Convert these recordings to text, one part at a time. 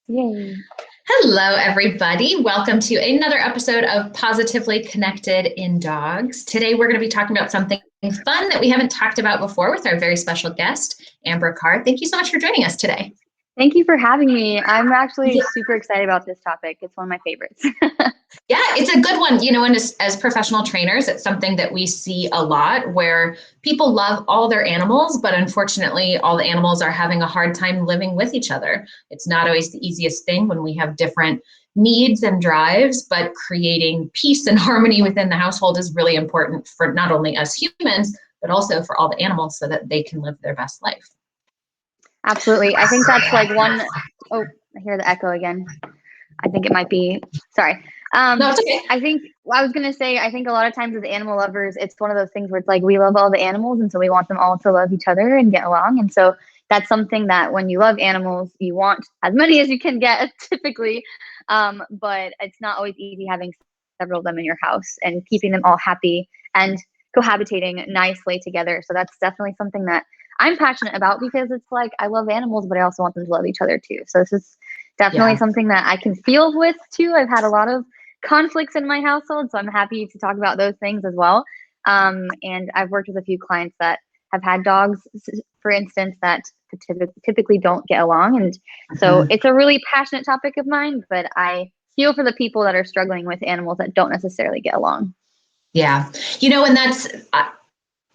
Yay. Hello, everybody. Welcome to another episode of Positively Connected in Dogs. Today, we're going to be talking about something fun that we haven't talked about before with our very special guest, Amber Aquart. Thank you so much for joining us today. Thank you for having me. I'm actually super excited about this topic. It's one of my favorites. Yeah, it's a good one. And as professional trainers, it's something that we see a lot where people love all their animals, but unfortunately, all the animals are having a hard time living with each other. It's not always the easiest thing when we have different needs and drives, but creating peace and harmony within the household is really important for not only us humans, but also for all the animals so that they can live their best life. Absolutely. I think that's like one. Oh, I hear the echo again. I think it might be. Sorry. No, it's okay. I was going to say, I think a lot of times as animal lovers, it's one of those things where it's like we love all the animals. And so we want them all to love each other and get along. And so that's something that when you love animals, you want as many as you can get typically. But it's not always easy having several of them in your house and keeping them all happy and cohabitating nicely together. So that's definitely something that I'm passionate about because it's like I love animals, but I also want them to love each other too. So this is definitely something that I can feel with too. I've had a lot of conflicts in my household, so I'm happy to talk about those things as well. And I've worked with a few clients that have had dogs, for instance, that typically don't get along. And so it's a really passionate topic of mine, but I feel for the people that are struggling with animals that don't necessarily get along. Yeah. And that's,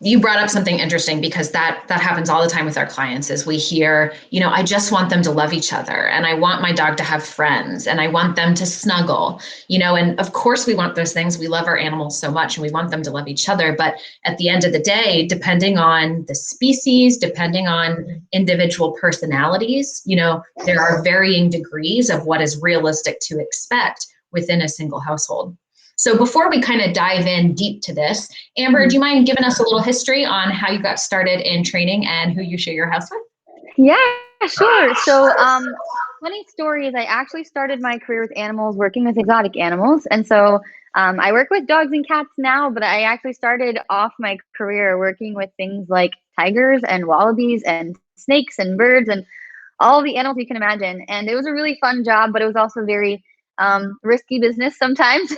you brought up something interesting because that happens all the time with our clients is we hear, I just want them to love each other and I want my dog to have friends and I want them to snuggle, and of course we want those things. We love our animals so much and we want them to love each other. But at the end of the day, depending on the species, depending on individual personalities, there are varying degrees of what is realistic to expect within a single household. So before we kind of dive in deep to this, Amber, do you mind giving us a little history on how you got started in training and who you share your house with? Yeah, sure. So, funny story is I actually started my career with animals, working with exotic animals. And so I work with dogs and cats now, but I actually started off my career working with things like tigers and wallabies and snakes and birds and all the animals you can imagine. And it was a really fun job, but it was also very risky business sometimes.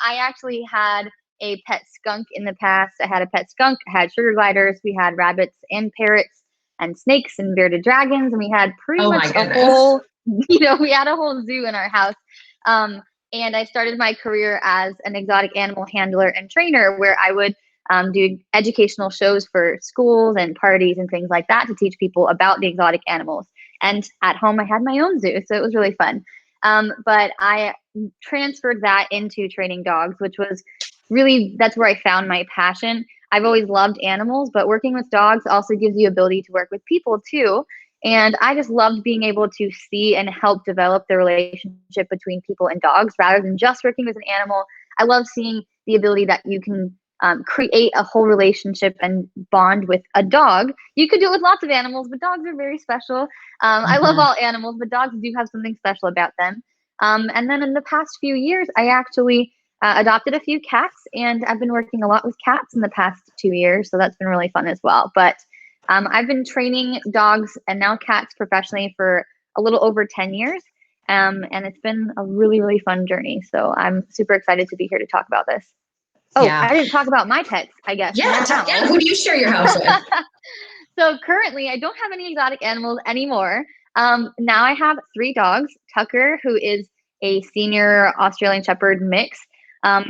I actually had a pet skunk in the past. I had a pet skunk, I had sugar gliders, we had rabbits and parrots and snakes and bearded dragons, and we had pretty much a whole, we had a whole zoo in our house. And I started my career as an exotic animal handler and trainer where I would do educational shows for schools and parties and things like that to teach people about the exotic animals. And at home, I had my own zoo, so it was really fun. But I transferred that into training dogs, which was really, that's where I found my passion. I've always loved animals, but working with dogs also gives you ability to work with people too. And I just loved being able to see and help develop the relationship between people and dogs rather than just working with an animal. I love seeing the ability that you can create a whole relationship and bond with a dog. You could do it with lots of animals, but dogs are very special. I love all animals, but dogs do have something special about them. And then in the past few years, I actually adopted a few cats, and I've been working a lot with cats in the past 2 years. So that's been really fun as well. But I've been training dogs and now cats professionally for a little over 10 years. And it's been a really, really fun journey. So I'm super excited to be here to talk about this. Oh, yeah. I didn't talk about my pets, I guess. Yeah. Who do you share your house with? So currently, I don't have any exotic animals anymore. Now I have 3 dogs. Tucker, who is a senior Australian Shepherd mix.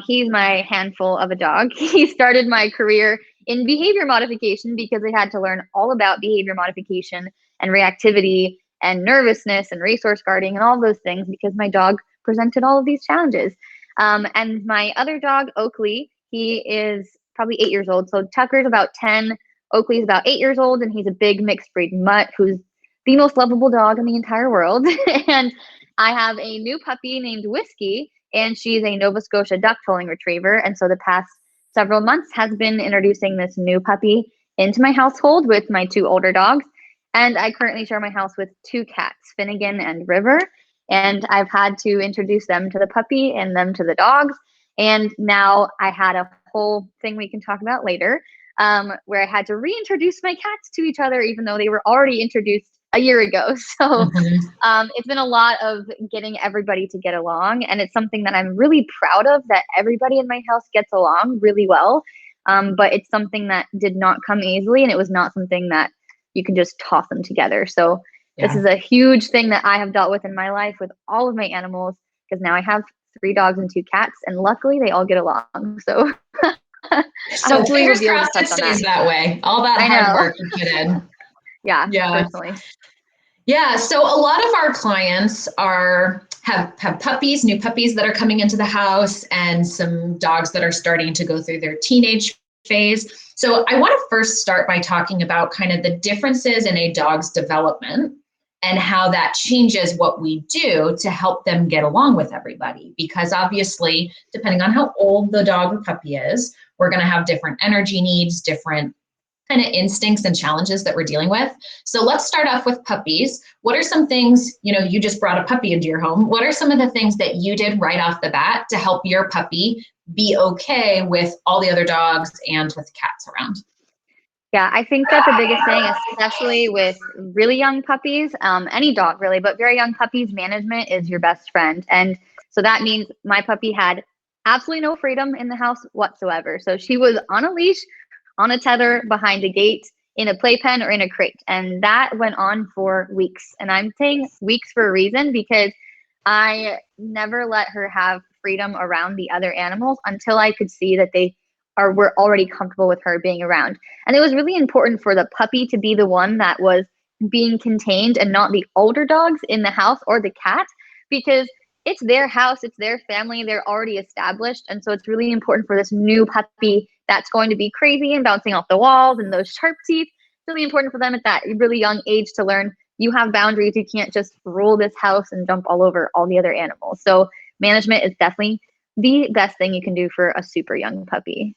He's my handful of a dog. He started my career in behavior modification because I had to learn all about behavior modification and reactivity and nervousness and resource guarding and all those things because my dog presented all of these challenges. And my other dog, Oakley, he is probably 8 years old. So Tucker's about 10. Oakley's about 8 years old, and he's a big mixed breed mutt who's the most lovable dog in the entire world. And I have a new puppy named Whiskey, and she's a Nova Scotia duck tolling retriever. And so the past several months has been introducing this new puppy into my household with my 2 older dogs. And I currently share my house with 2 cats, Finnegan and River. And I've had to introduce them to the puppy and them to the dogs. And now I had a whole thing we can talk about later, where I had to reintroduce my cats to each other, even though they were already introduced a year ago. So Mhm. it's been a lot of getting everybody to get along. And it's something that I'm really proud of, that everybody in my house gets along really well. But it's something that did not come easily. And it was not something that you can just toss them together. So this Yeah. is a huge thing that I have dealt with in my life with all of my animals, because now I have 3 dogs and 2 cats, and luckily they all get along. So So hopefully we'll fingers be able to crossed it touch on that. stays that way. All that I hard know. work you put in. Yeah, Yeah. personally. Yeah. So a lot of our clients have puppies, new puppies that are coming into the house, and some dogs that are starting to go through their teenage phase. So I want to first start by talking about kind of the differences in a dog's development and how that changes what we do to help them get along with everybody. Because obviously, depending on how old the dog or puppy is, we're going to have different energy needs, different kind of instincts and challenges that we're dealing with. So let's start off with puppies. What are some things, you just brought a puppy into your home. What are some of the things that you did right off the bat to help your puppy be okay with all the other dogs and with cats around? Yeah, I think that the biggest thing, especially with really young puppies, any dog really, but very young puppies, management is your best friend. And so that means my puppy had absolutely no freedom in the house whatsoever. So she was on a leash, on a tether, behind a gate, in a playpen, or in a crate. And that went on for weeks. And I'm saying weeks for a reason, because I never let her have freedom around the other animals until I could see that they were already comfortable with her being around. And it was really important for the puppy to be the one that was being contained and not the older dogs in the house or the cat, because it's their house, it's their family, they're already established. And so it's really important for this new puppy that's going to be crazy and bouncing off the walls and those sharp teeth. It's really important for them at that really young age to learn you have boundaries. You can't just rule this house and jump all over all the other animals. So management is definitely the best thing you can do for a super young puppy.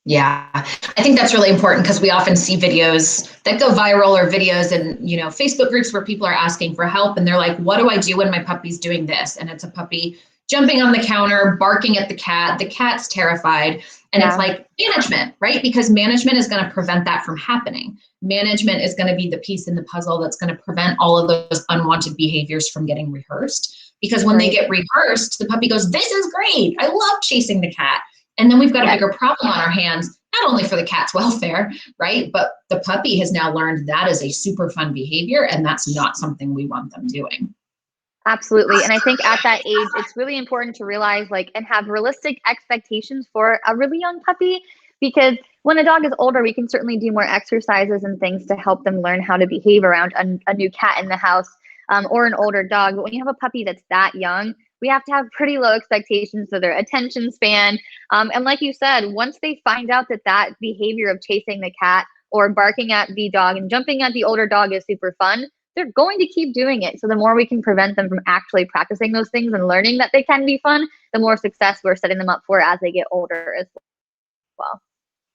Yeah, I think that's really important because we often see videos that go viral or videos in, Facebook groups where people are asking for help and they're like, what do I do when my puppy's doing this? And it's a puppy jumping on the counter, barking at the cat. The cat's terrified. And it's Yeah, like management, right? Because management is going to prevent that from happening. Management is going to be the piece in the puzzle that's going to prevent all of those unwanted behaviors from getting rehearsed. Because when they right. get rehearsed, the puppy goes, this is great. I love chasing the cat. And then we've got a Yeah, bigger problem on our hands, not only for the cat's welfare, right? But the puppy has now learned that is a super fun behavior, and that's not something we want them doing. absolutely. And I think at that age, it's really important to realize, like, and have realistic expectations for a really young puppy, because when a dog is older, we can certainly do more exercises and things to help them learn how to behave around a new cat in the house, or an older dog. But when you have a puppy that's that young, we have to have pretty low expectations for their attention span. And like you said, once they find out that that behavior of chasing the cat or barking at the dog and jumping at the older dog is super fun, they're going to keep doing it. So the more we can prevent them from actually practicing those things and learning that they can be fun, the more success we're setting them up for as they get older as well.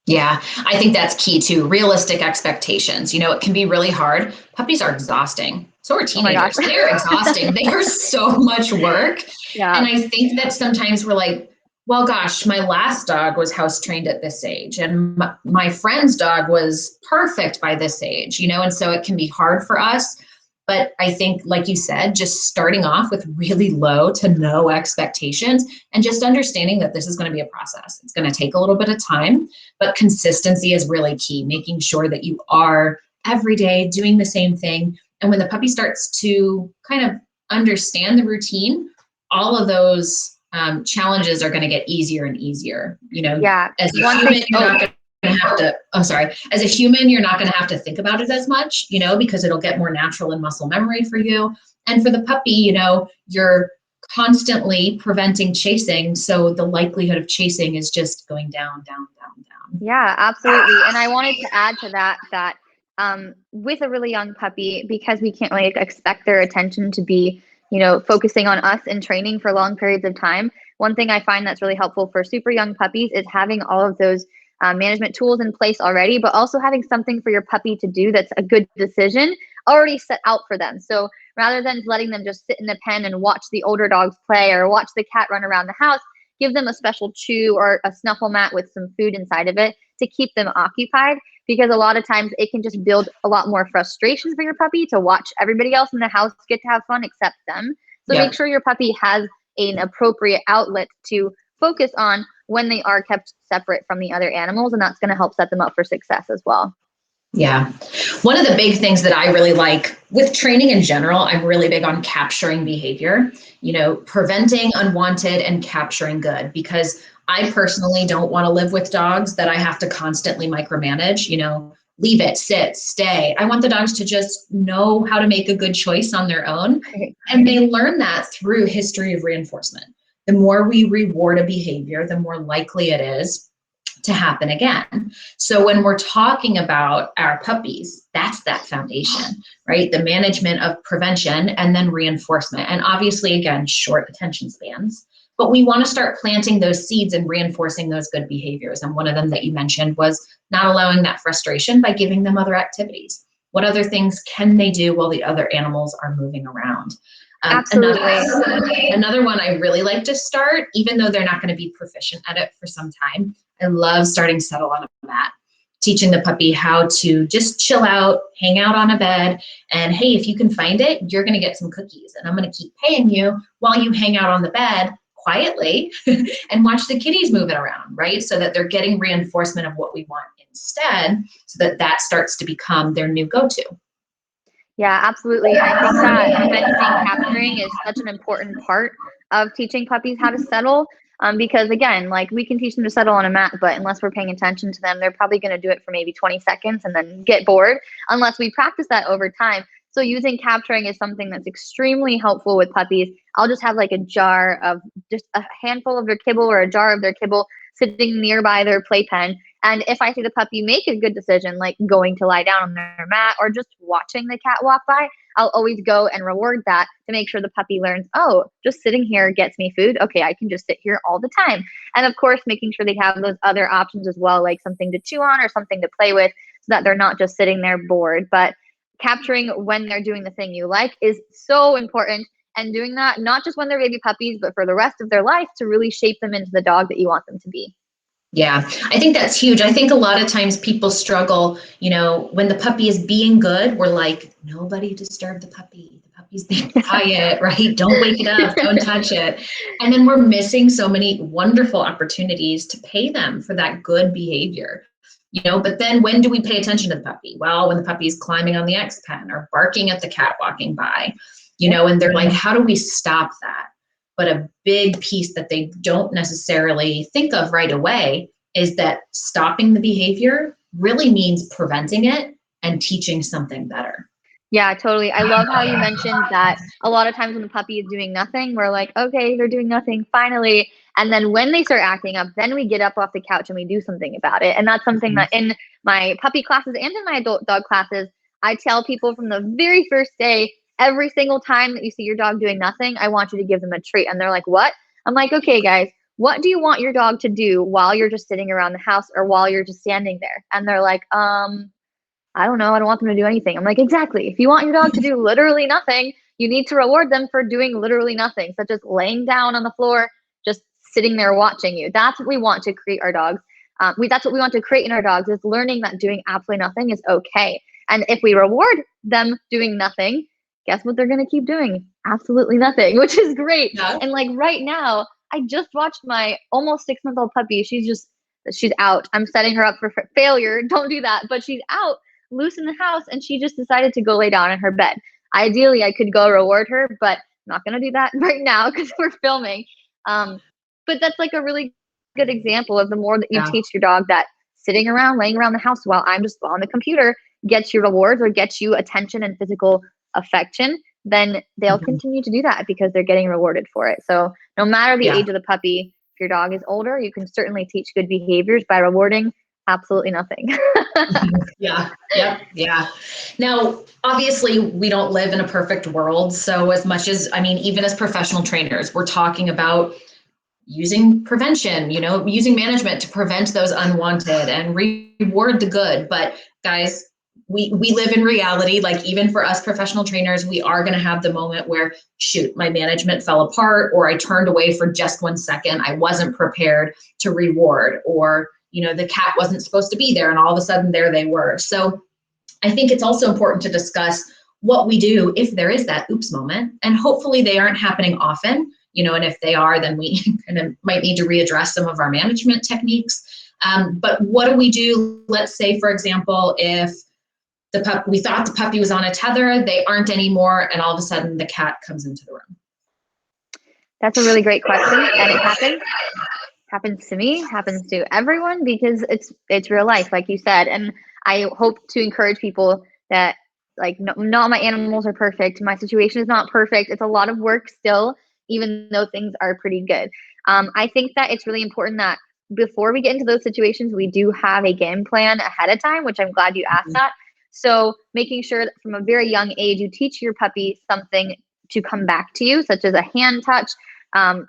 Yeah, I think that's key too. Realistic expectations. It can be really hard. Puppies are exhausting. So are Oh my gosh. teenagers. They're exhausting. They are so much work. Yeah. And I think that sometimes we're like, well, gosh, my last dog was house trained at this age, and my friend's dog was perfect by this age, and so it can be hard for us. But I think, like you said, just starting off with really low to no expectations and just understanding that this is going to be a process. It's going to take a little bit of time, but consistency is really key, making sure that you are every day doing the same thing. And when the puppy starts to kind of understand the routine, all of those challenges are going to get easier and easier. Yeah. As a One human, thing, you're not going to have to, I'm sorry, as a human, you're not going to have to think about it as much, because it'll get more natural in muscle memory for you. And for the puppy, you're constantly preventing chasing. So the likelihood of chasing is just going down, down, down, down. yeah, absolutely. And I wanted to add to that with a really young puppy, because we can't really expect their attention to be, focusing on us and training for long periods of time. One thing I find that's really helpful for super young puppies is having all of those management tools in place already, but also having something for your puppy to do that's a good decision already set out for them. So rather than letting them just sit in the pen and watch the older dogs play or watch the cat run around the house, give them a special chew or a snuffle mat with some food inside of it to keep them occupied. because a lot of times it can just build a lot more frustration for your puppy to watch everybody else in the house get to have fun except them. So make Yep. sure your puppy has an appropriate outlet to focus on when they are kept separate from the other animals, and that's going to help set them up for success as well. Yeah. One of the big things that I really like with training in general, I'm really big on capturing behavior, preventing unwanted and capturing good, because I personally don't want to live with dogs that I have to constantly micromanage, leave it, sit, stay. I want the dogs to just know how to make a good choice on their own. And they learn that through history of reinforcement. The more we reward a behavior, the more likely it is to happen again. So when we're talking about our puppies, that's that foundation, right? The management of prevention and then reinforcement. And obviously, again, short attention spans. But we want to start planting those seeds and reinforcing those good behaviors. And one of them that you mentioned was not allowing that frustration by giving them other activities. What other things can they do while the other animals are moving around? Absolutely. Another one I really like to start, even though they're not going to be proficient at it for some time, I love starting settle on a mat, teaching the puppy how to just chill out, hang out on a bed, and hey, if you can find it, you're going to get some cookies, and I'm going to keep paying you while you hang out on the bed quietly and watch the kitties moving around, right? So that they're getting reinforcement of what we want instead, so that that starts to become their new go-to. Yeah, absolutely. I think that you mentioning capturing is such an important part of teaching puppies how to settle. Because again, like we can teach them to settle on a mat, but unless we're paying attention to them, they're probably going to do it for maybe 20 seconds and then get bored unless we practice that over time. So using capturing is something that's extremely helpful with puppies. I'll just have like a jar of just a handful of their kibble or a jar of their kibble sitting nearby their playpen. And if I see the puppy make a good decision, like going to lie down on their mat or just watching the cat walk by, I'll always go and reward that to make sure the puppy learns, oh, just sitting here gets me food. Okay, I can just sit here all the time. And of course, making sure they have those other options as well, like something to chew on or something to play with so that they're not just sitting there bored. But capturing when they're doing the thing you like is so important. And doing that, not just when they're baby puppies, but for the rest of their life to really shape them into the dog that you want them to be. Yeah, I think that's huge. I think a lot of times people struggle, when the puppy is being good, we're like, nobody disturb the puppy. The puppy's being quiet, right? Don't wake it up, don't touch it. And then we're missing so many wonderful opportunities to pay them for that good behavior. But then when do we pay attention to the puppy? Well, when the puppy is climbing on the X pen or barking at the cat walking by, and they're like, how do we stop that? But a big piece that they don't necessarily think of right away is that stopping the behavior really means preventing it and teaching something better. Yeah, totally. I love how you mentioned that a lot of times when the puppy is doing nothing, we're like, okay, they're doing nothing, finally. And then when they start acting up, then we get up off the couch and we do something about it. And that's something that in my puppy classes and in my adult dog classes, I tell people from the very first day, every single time that you see your dog doing nothing, I want you to give them a treat. And they're like, what? I'm like, okay, guys, what do you want your dog to do while you're just sitting around the house or while you're just standing there? And they're like, I don't know. I don't want them to do anything. I'm like, exactly. If you want your dog to do literally nothing, you need to reward them for doing literally nothing, such as laying down on the floor, just sitting there watching you. That's what we want to create our dogs. That's what we want to create in our dogs, is learning that doing absolutely nothing is okay. And if we reward them doing nothing, guess what they're going to keep doing? Absolutely nothing, which is great. Yeah. And like right now, I just watched my almost 6-month-old puppy. She's out. I'm setting her up for failure. Don't do that. But she's out loose in the house and she just decided to go lay down in her bed. Ideally, I could go reward her, but I'm not going to do that right now because we're filming. But that's like a really good example of the more that you teach your dog that sitting around, laying around the house while I'm just on the computer gets you rewards or gets you attention and physical affection, then they'll continue to do that because they're getting rewarded for it. So no matter the age of the puppy, if your dog is older, you can certainly teach good behaviors by rewarding absolutely nothing. Yeah. Now, obviously, we don't live in a perfect world. So as much as, even as professional trainers, we're talking about using prevention, using management to prevent those unwanted and reward the good. But guys, we live in reality. Like even for us professional trainers, we are going to have the moment where, shoot, my management fell apart, or I turned away for just 1 second. I wasn't prepared to reward, or the cat wasn't supposed to be there and all of a sudden there they were. So I think it's also important to discuss what we do if there is that oops moment, and hopefully they aren't happening often, and if they are, then we kind of might need to readdress some of our management techniques. But what do we do? Let's say, for example, if we thought the puppy was on a tether, they aren't anymore, and all of a sudden the cat comes into the room. That's a really great question, and it happens to me, happens to everyone, because it's real life, like you said. And I hope to encourage people that, like, no, not my animals are perfect. My situation is not perfect. It's a lot of work still, even though things are pretty good. I think that it's really important that before we get into those situations, we do have a game plan ahead of time, which I'm glad you asked that. So making sure that from a very young age, you teach your puppy something to come back to you, such as a hand touch,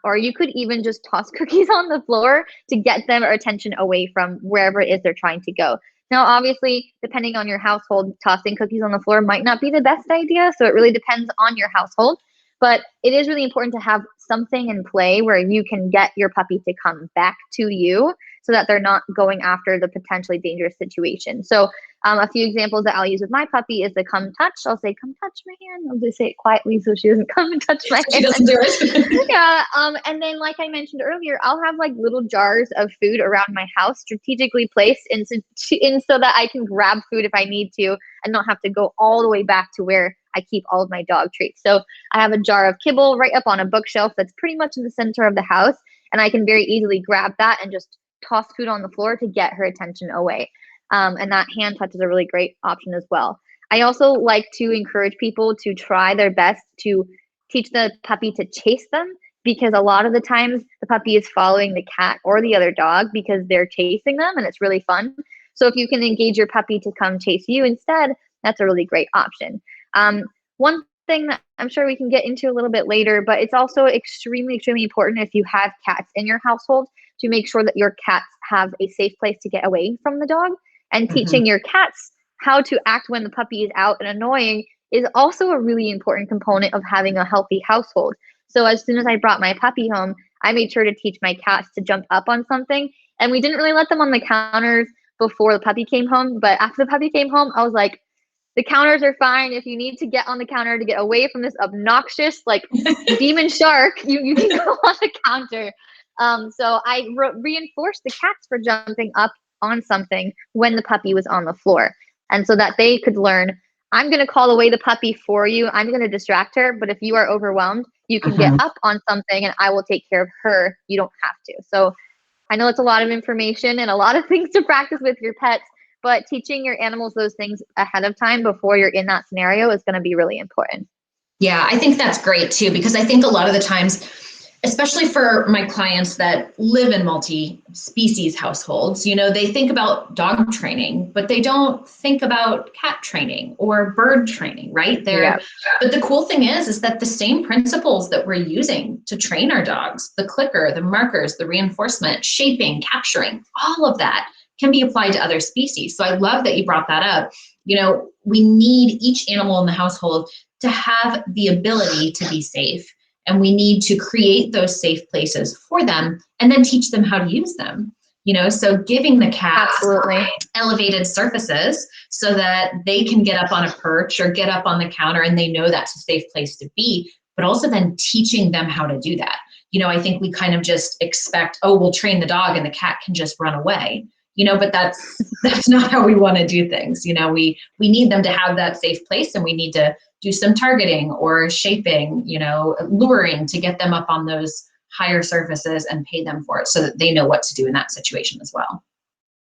or you could even just toss cookies on the floor to get them attention away from wherever it is they're trying to go. Now, obviously, depending on your household, tossing cookies on the floor might not be the best idea. So it really depends on your household. But it is really important to have something in play where you can get your puppy to come back to you so that they're not going after the potentially dangerous situation. So a few examples that I'll use with my puppy is the come touch. I'll say, come touch my hand. I'll just say it quietly so she doesn't come and touch my hand. She doesn't do it. Yeah. And then, like I mentioned earlier, I'll have like little jars of food around my house strategically placed in so that I can grab food if I need to and not have to go all the way back to where I keep all of my dog treats. So I have a jar of kibble right up on a bookshelf that's pretty much in the center of the house, and I can very easily grab that and just toss food on the floor to get her attention away. And that hand touch is a really great option as well. I also like to encourage people to try their best to teach the puppy to chase them, because a lot of the times the puppy is following the cat or the other dog because they're chasing them, and it's really fun. So if you can engage your puppy to come chase you instead, that's a really great option. One thing that I'm sure we can get into a little bit later, but it's also extremely, extremely important if you have cats in your household to make sure that your cats have a safe place to get away from the dog. And teaching your cats how to act when the puppy is out and annoying is also a really important component of having a healthy household. So as soon as I brought my puppy home, I made sure to teach my cats to jump up on something. And we didn't really let them on the counters before the puppy came home. But after the puppy came home, I was like, the counters are fine. If you need to get on the counter to get away from this obnoxious, like, demon shark, you can go on the counter. So I reinforced the cats for jumping up on something when the puppy was on the floor. And so that they could learn, I'm going to call away the puppy for you. I'm going to distract her. But if you are overwhelmed, you can get up on something and I will take care of her. You don't have to. So I know it's a lot of information and a lot of things to practice with your pets, but teaching your animals those things ahead of time before you're in that scenario is going to be really important. Yeah, I think that's great too, because I think a lot of the times, especially for my clients that live in multi-species households, they think about dog training, but they don't think about cat training or bird training, right? But the cool thing is that the same principles that we're using to train our dogs, the clicker, the markers, the reinforcement, shaping, capturing, all of that can be applied to other species. So I love that you brought that up. We need each animal in the household to have the ability to be safe. And we need to create those safe places for them and then teach them how to use them. So giving the cats elevated surfaces so that they can get up on a perch or get up on the counter and they know that's a safe place to be, but also then teaching them how to do that. I think we kind of just expect, we'll train the dog and the cat can just run away. But that's not how we want to do things. We need them to have that safe place, and we need to do some targeting or shaping, luring to get them up on those higher surfaces and pay them for it so that they know what to do in that situation as well.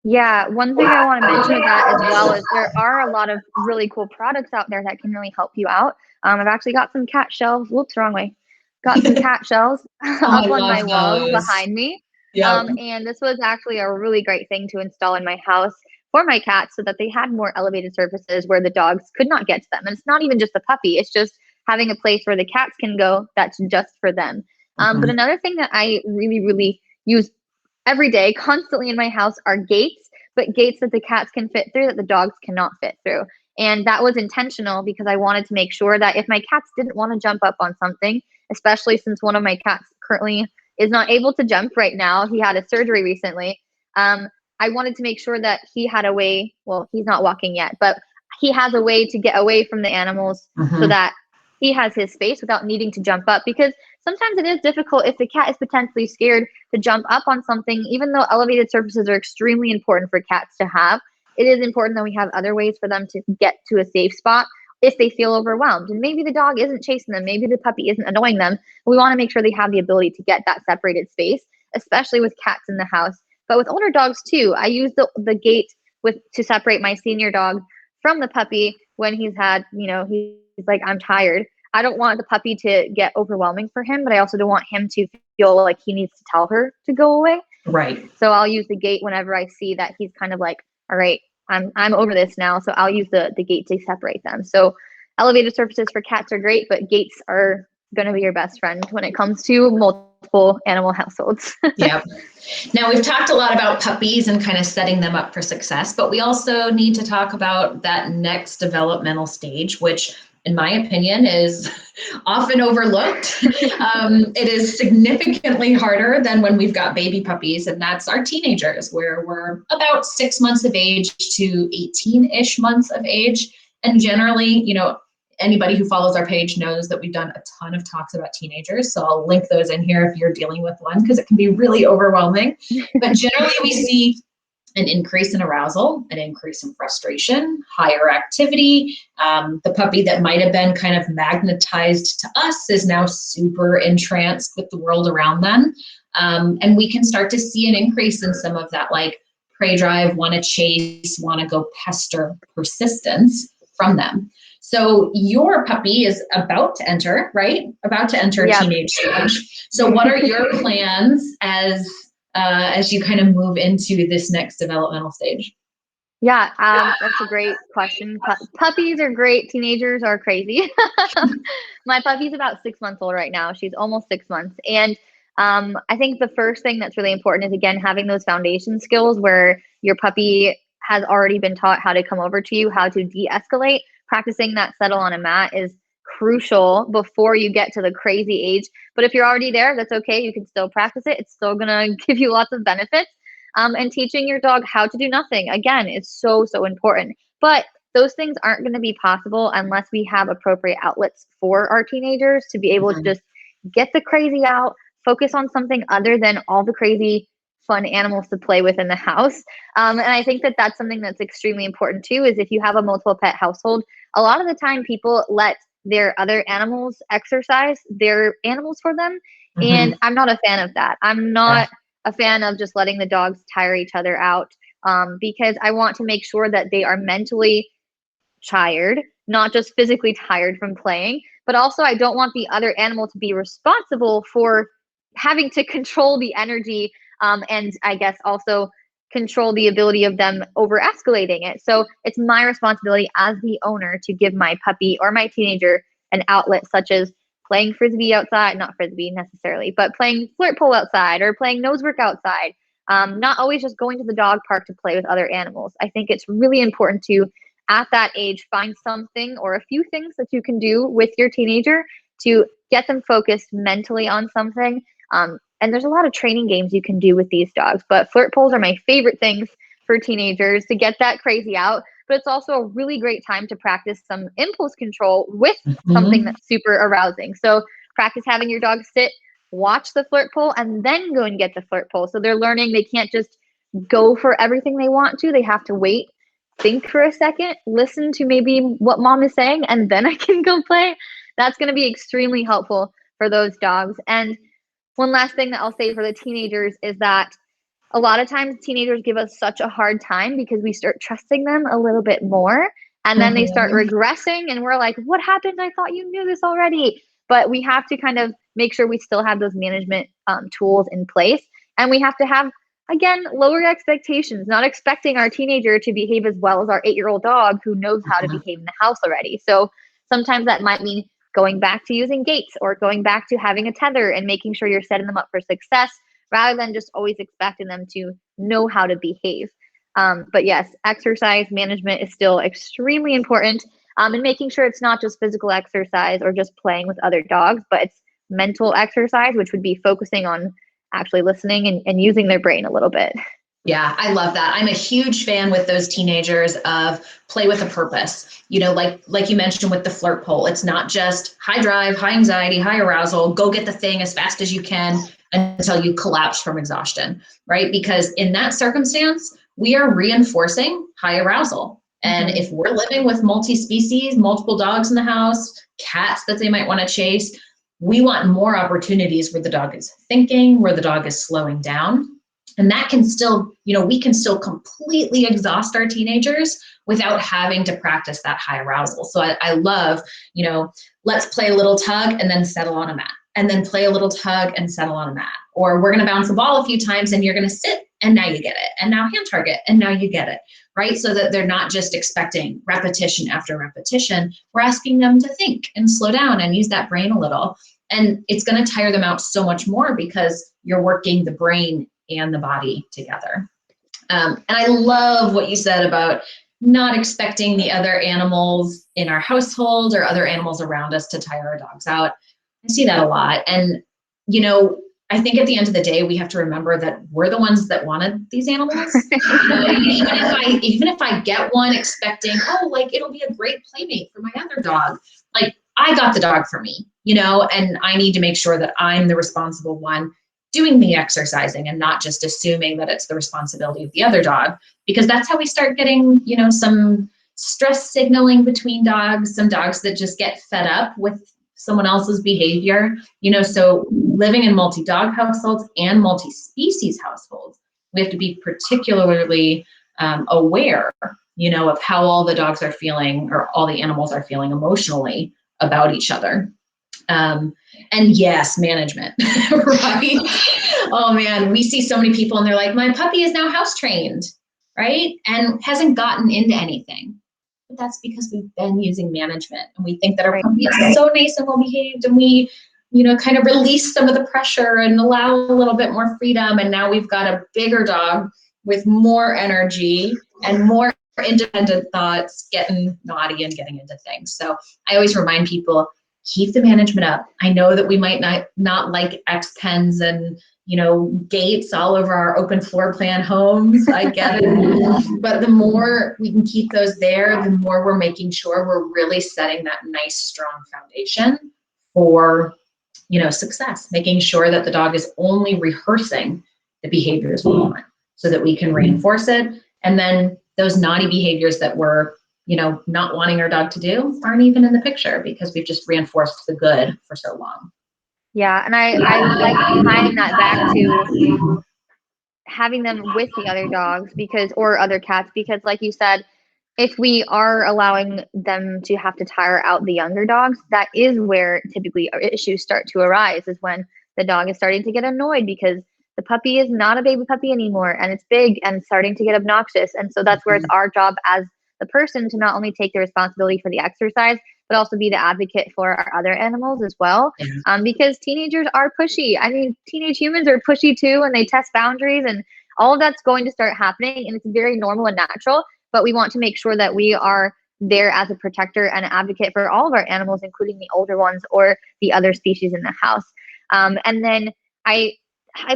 Yeah, one thing I want to mention with that as well is there are a lot of really cool products out there that can really help you out. I've actually got some cat shelves. Whoops, wrong way. Got some cat shelves up on my walls behind me. And this was actually a really great thing to install in my house for my cats so that they had more elevated surfaces where the dogs could not get to them. And it's not even just the puppy, it's just having a place where the cats can go that's just for them. But another thing that I really, really use every day, constantly in my house, are gates, but gates that the cats can fit through that the dogs cannot fit through. And that was intentional because I wanted to make sure that if my cats didn't want to jump up on something, especially since one of my cats currently is not able to jump right now, he had a surgery recently, I wanted to make sure that he had a way, well, he's not walking yet, but he has a way to get away from the animals so that he has his space without needing to jump up, because sometimes it is difficult if the cat is potentially scared to jump up on something. Even though elevated surfaces are extremely important for cats to have, it is important that we have other ways for them to get to a safe spot if they feel overwhelmed. And maybe the dog isn't chasing them, maybe the puppy isn't annoying them. We want to make sure they have the ability to get that separated space, especially with cats in the house. But with older dogs too, I use the gate to separate my senior dog from the puppy when he's had, he's like, I'm tired. I don't want the puppy to get overwhelming for him, but I also don't want him to feel like he needs to tell her to go away. Right. So I'll use the gate whenever I see that he's kind of like, all right, I'm over this now. So I'll use the gate to separate them. So elevated surfaces for cats are great, but gates are going to be your best friend when it comes to multiple animal households. Yeah. Now, we've talked a lot about puppies and kind of setting them up for success, but we also need to talk about that next developmental stage, which in my opinion is often overlooked. It is significantly harder than when we've got baby puppies, and that's our teenagers, where we're about 6 months of age to 18-ish months of age. And generally, anybody who follows our page knows that we've done a ton of talks about teenagers. So I'll link those in here if you're dealing with one, because it can be really overwhelming. But generally we see an increase in arousal, an increase in frustration, higher activity. The puppy that might have been kind of magnetized to us is now super entranced with the world around them. And we can start to see an increase in some of that, like prey drive, want to chase, want to go pester persistence from them. So your puppy is about to enter, right? About to enter teenage stage. So what are your plans as you kind of move into this next developmental stage? Yeah, that's a great question. Puppies are great. Teenagers are crazy. My puppy's about 6 months old right now. She's almost 6 months. And I think the first thing that's really important is, again, having those foundation skills where your puppy has already been taught how to come over to you, how to de-escalate. Practicing that settle on a mat is crucial before you get to the crazy age. But if you're already there, that's okay. You can still practice it. It's still going to give you lots of benefits. And teaching your dog how to do nothing, again, is so, so important. But those things aren't going to be possible unless we have appropriate outlets for our teenagers to be able to just get the crazy out, focus on something other than all the crazy fun animals to play with in the house. And I think that that's something that's extremely important too, is if you have a multiple pet household, a lot of the time people let their other animals exercise their animals for them. And I'm not a fan of that. I'm not a fan of just letting the dogs tire each other out, because I want to make sure that they are mentally tired, not just physically tired from playing, but also I don't want the other animal to be responsible for having to control the energy, and I guess also control the ability of them over escalating it. So it's my responsibility as the owner to give my puppy or my teenager an outlet, such as playing frisbee outside, not frisbee necessarily, but playing flirt pole outside or playing nose work outside. Not always just going to the dog park to play with other animals. I think it's really important to, at that age, find something or a few things that you can do with your teenager to get them focused mentally on something. And there's a lot of training games you can do with these dogs, but flirt poles are my favorite things for teenagers to get that crazy out. But it's also a really great time to practice some impulse control with something that's super arousing. So practice having your dog sit, watch the flirt pole, and then go and get the flirt pole. So they're learning they can't just go for everything they want to. They have to wait, think for a second, listen to maybe what mom is saying, and then I can go play. That's going to be extremely helpful for those dogs. And one last thing that I'll say for the teenagers is that a lot of times teenagers give us such a hard time because we start trusting them a little bit more, and then they start regressing and we're like, what happened? I thought you knew this already. But we have to kind of make sure we still have those management tools in place. And we have to have, again, lower expectations, not expecting our teenager to behave as well as our 8-year-old dog who knows how to behave in the house already. So sometimes that might mean going back to using gates or going back to having a tether and making sure you're setting them up for success rather than just always expecting them to know how to behave. But yes, exercise management is still extremely important, and making sure it's not just physical exercise or just playing with other dogs, but it's mental exercise, which would be focusing on actually listening and using their brain a little bit. Yeah, I love that. I'm a huge fan with those teenagers of play with a purpose. Like you mentioned with the flirt pole, it's not just high drive, high anxiety, high arousal, go get the thing as fast as you can until you collapse from exhaustion, right? Because in that circumstance, we are reinforcing high arousal. And if we're living with multi-species, multiple dogs in the house, cats that they might want to chase, we want more opportunities where the dog is thinking, where the dog is slowing down. And that can still, we can still completely exhaust our teenagers without having to practice that high arousal. So I love, let's play a little tug and then settle on a mat, and then play a little tug and settle on a mat. Or we're going to bounce the ball a few times and you're going to sit and now you get it. And now hand target and now you get it, right? So that they're not just expecting repetition after repetition. We're asking them to think and slow down and use that brain a little. And it's going to tire them out so much more because you're working the brain and the body together. And I love what you said about not expecting the other animals in our household or other animals around us to tire our dogs out. I see that a lot. And, I think at the end of the day, we have to remember that we're the ones that wanted these animals. Even if I get one expecting, it'll be a great playmate for my other dog, I got the dog for me, and I need to make sure that I'm the responsible one doing the exercising and not just assuming that it's the responsibility of the other dog, because that's how we start getting, some stress signaling between dogs, some dogs that just get fed up with someone else's behavior, so living in multi-dog households and multi-species households, we have to be particularly aware, of how all the dogs are feeling or all the animals are feeling emotionally about each other. And yes, management, right? Oh man, we see so many people and they're like, my puppy is now house trained, right? And hasn't gotten into anything. But that's because we've been using management and we think that our puppy is so nice and well behaved, and we, kind of release some of the pressure and allow a little bit more freedom. And now we've got a bigger dog with more energy and more independent thoughts, getting naughty and getting into things. So I always remind people, keep the management up. I know that we might not like X pens and, gates all over our open floor plan homes. I get it. But the more we can keep those there, the more we're making sure we're really setting that nice, strong foundation for, success, making sure that the dog is only rehearsing the behaviors we want so that we can reinforce it. And then those naughty behaviors that we're not wanting our dog to do aren't even in the picture because we've just reinforced the good for so long. Yeah, and I like tying that back to having them with the other dogs or other cats, because like you said, if we are allowing them to have to tire out the younger dogs, that is where typically issues start to arise, is when the dog is starting to get annoyed because the puppy is not a baby puppy anymore and it's big and starting to get obnoxious. And so that's where it's our job as the person to not only take the responsibility for the exercise, but also be the advocate for our other animals as well. Because teenagers are pushy. I mean, teenage humans are pushy too, and they test boundaries, and all of that's going to start happening, and it's very normal and natural. But we want to make sure that we are there as a protector and advocate for all of our animals, including the older ones or the other species in the house. And then I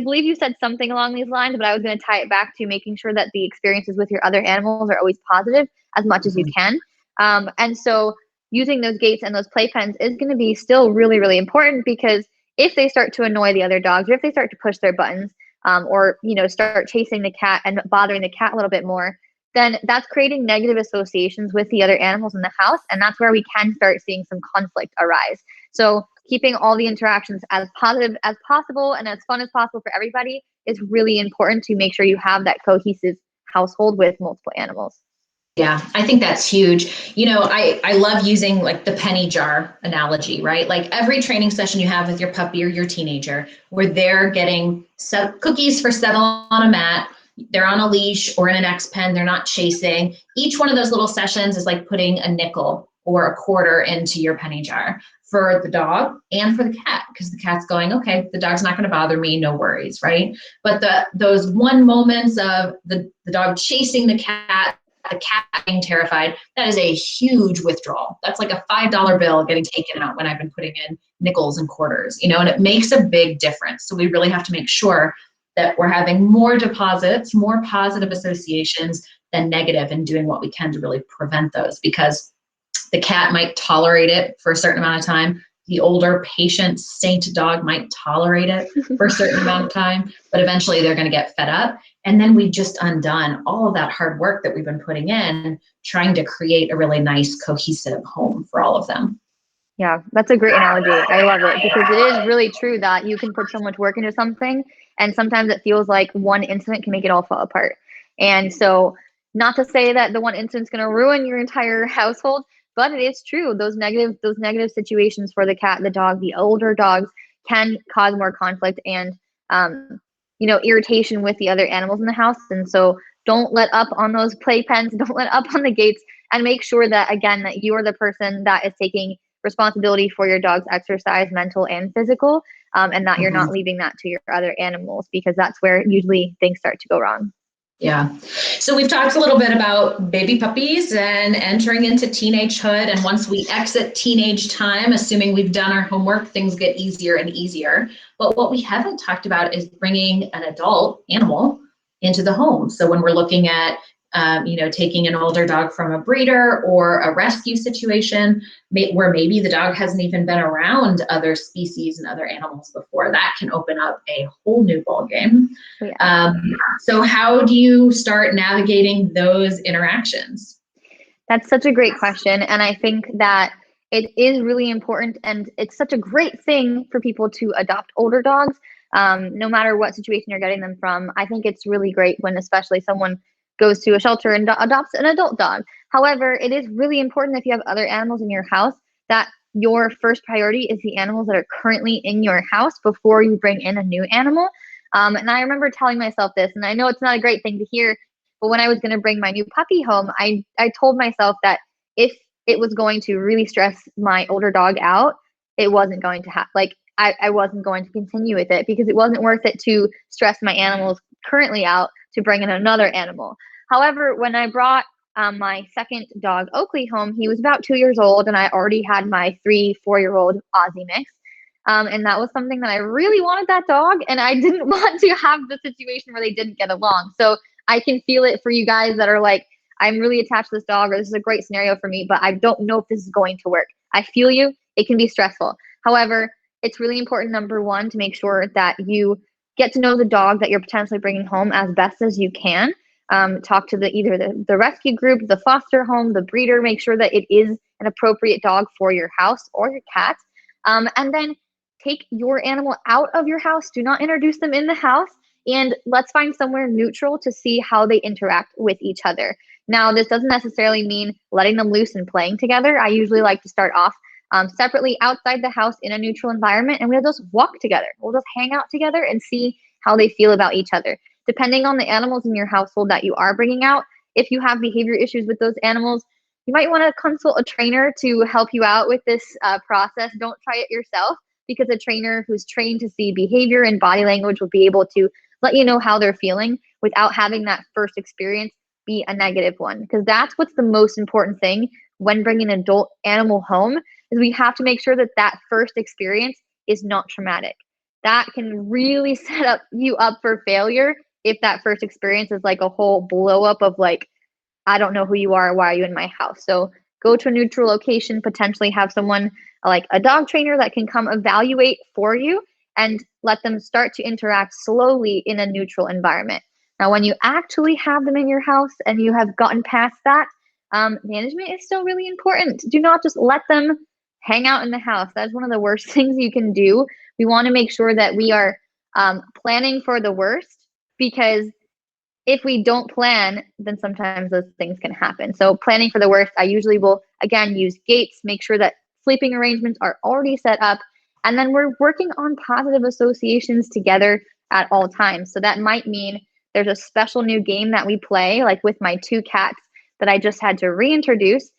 believe you said something along these lines, but I was going to tie it back to making sure that the experiences with your other animals are always positive as much as you can. And so using those gates and those playpens is going to be still really, really important, because if they start to annoy the other dogs, or if they start to push their buttons, or start chasing the cat and bothering the cat a little bit more, then that's creating negative associations with the other animals in the house, and that's where we can start seeing some conflict arise. So keeping all the interactions as positive as possible and as fun as possible for everybody is really important to make sure you have that cohesive household with multiple animals. Yeah, I think that's huge. I love using like the penny jar analogy, right? Like every training session you have with your puppy or your teenager, where they're getting cookies for settle on a mat, they're on a leash or in an X pen, they're not chasing. Each one of those little sessions is like putting a nickel or a quarter into your penny jar for the dog and for the cat, because the cat's going, okay, the dog's not going to bother me, no worries, right? But those one moments of the dog chasing the cat being terrified, that is a huge withdrawal. That's like a $5 bill getting taken out when I've been putting in nickels and quarters, and it makes a big difference. So we really have to make sure that we're having more deposits, more positive associations than negative, and doing what we can to really prevent those, because the cat might tolerate it for a certain amount of time. The older patient saint dog might tolerate it for a certain amount of time, but eventually they're going to get fed up. And then we've just undone all of that hard work that we've been putting in, trying to create a really nice, cohesive home for all of them. Yeah, that's a great analogy. I love it because it is really true that you can put so much work into something, and sometimes it feels like one incident can make it all fall apart. And so, not to say that the one incident's going to ruin your entire household, but it is true. Those negative situations for the cat, the dog, the older dogs can cause more conflict and irritation with the other animals in the house. And so, don't let up on those playpens. Don't let up on the gates, and make sure that again that you are the person that is taking responsibility for your dog's exercise, mental and physical, and that you're not leaving that to your other animals, because that's where usually things start to go wrong. Yeah. So we've talked a little bit about baby puppies and entering into teenagehood. And once we exit teenage time, assuming we've done our homework, things get easier and easier. But what we haven't talked about is bringing an adult animal into the home. So when we're looking at taking an older dog from a breeder or a rescue situation where maybe the dog hasn't even been around other species and other animals before, that can open up a whole new ballgame. Yeah. So how do you start navigating those interactions? That's such a great question. And I think that it is really important, and it's such a great thing for people to adopt older dogs, no matter what situation you're getting them from. I think it's really great when especially someone goes to a shelter and adopts an adult dog. However, it is really important if you have other animals in your house that your first priority is the animals that are currently in your house before you bring in a new animal. And I remember telling myself this, and I know it's not a great thing to hear, but when I was going to bring my new puppy home, I told myself that if it was going to really stress my older dog out, it wasn't going to happen. Like, I wasn't going to continue with it because it wasn't worth it to stress my animals currently out to bring in another animal. However, when I brought my second dog, Oakley, home, he was about 2 years old, and I already had my 3-4-year-old Aussie mix. And that was something that I really wanted that dog, and I didn't want to have the situation where they didn't get along. So I can feel it for you guys that are like, I'm really attached to this dog, or this is a great scenario for me, but I don't know if this is going to work. I feel you. It can be stressful. However, it's really important, number one, to make sure that you get to know the dog that you're potentially bringing home as best as you can. Talk to either the rescue group, the foster home, the breeder. Make sure that it is an appropriate dog for your house or your cat. And then take your animal out of your house. Do not introduce them in the house. And let's find somewhere neutral to see how they interact with each other. Now, this doesn't necessarily mean letting them loose and playing together. I usually like to start off separately outside the house in a neutral environment, and we'll just walk together. We'll just hang out together and see how they feel about each other. Depending on the animals in your household that you are bringing out, if you have behavior issues with those animals, you might want to consult a trainer to help you out with this process. Don't try it yourself, because a trainer who's trained to see behavior and body language will be able to let you know how they're feeling without having that first experience be a negative one. Because that's what's the most important thing when bringing an adult animal home, is we have to make sure that that first experience is not traumatic. That can really set you up for failure if that first experience is like a whole blow up of like, I don't know who you are. Why are you in my house? So go to a neutral location, potentially have someone like a dog trainer that can come evaluate for you, and let them start to interact slowly in a neutral environment. Now, when you actually have them in your house and you have gotten past that, management is still really important. Do not just let them hang out in the house. That's one of the worst things you can do. We want to make sure that we are planning for the worst, because if we don't plan, then sometimes those things can happen. So planning for the worst, I usually will, again, use gates, make sure that sleeping arrangements are already set up, and then we're working on positive associations together at all times. So that might mean there's a special new game that we play, like with my 2 cats that I just had to reintroduce.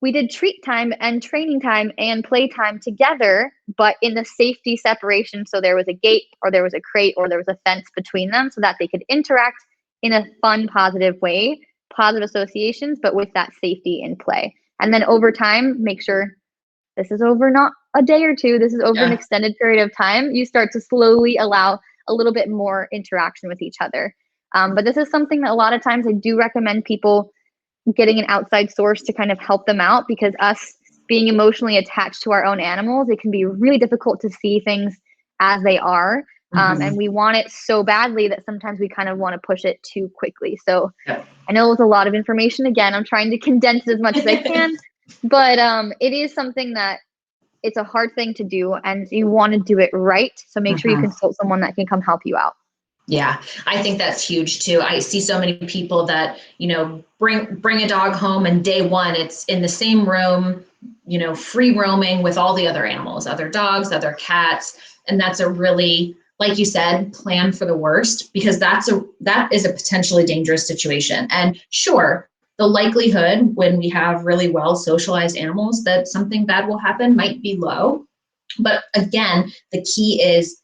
We did treat time and training time and play time together, but in the safety separation. So there was a gate, or there was a crate, or there was a fence between them so that they could interact in a fun, positive way, positive associations, but with that safety in play. And then over time, make sure this is over not a day or two, this is over an extended period of time. You start to slowly allow a little bit more interaction with each other. But this is something that a lot of times I do recommend people getting an outside source to kind of help them out, because us being emotionally attached to our own animals, it can be really difficult to see things as they are. And we want it so badly that sometimes we kind of want to push it too quickly. So I know it was a lot of information. Again, I'm trying to condense it as much as I can, but it is something that it's a hard thing to do, and you want to do it right. So make sure you consult someone that can come help you out. Yeah, I think that's huge too. I see so many people that, bring a dog home, and day one, it's in the same room, free roaming with all the other animals, other dogs, other cats. And that's a really, like you said, plan for the worst, because that is a potentially dangerous situation. And sure, the likelihood when we have really well socialized animals that something bad will happen might be low. But again, the key is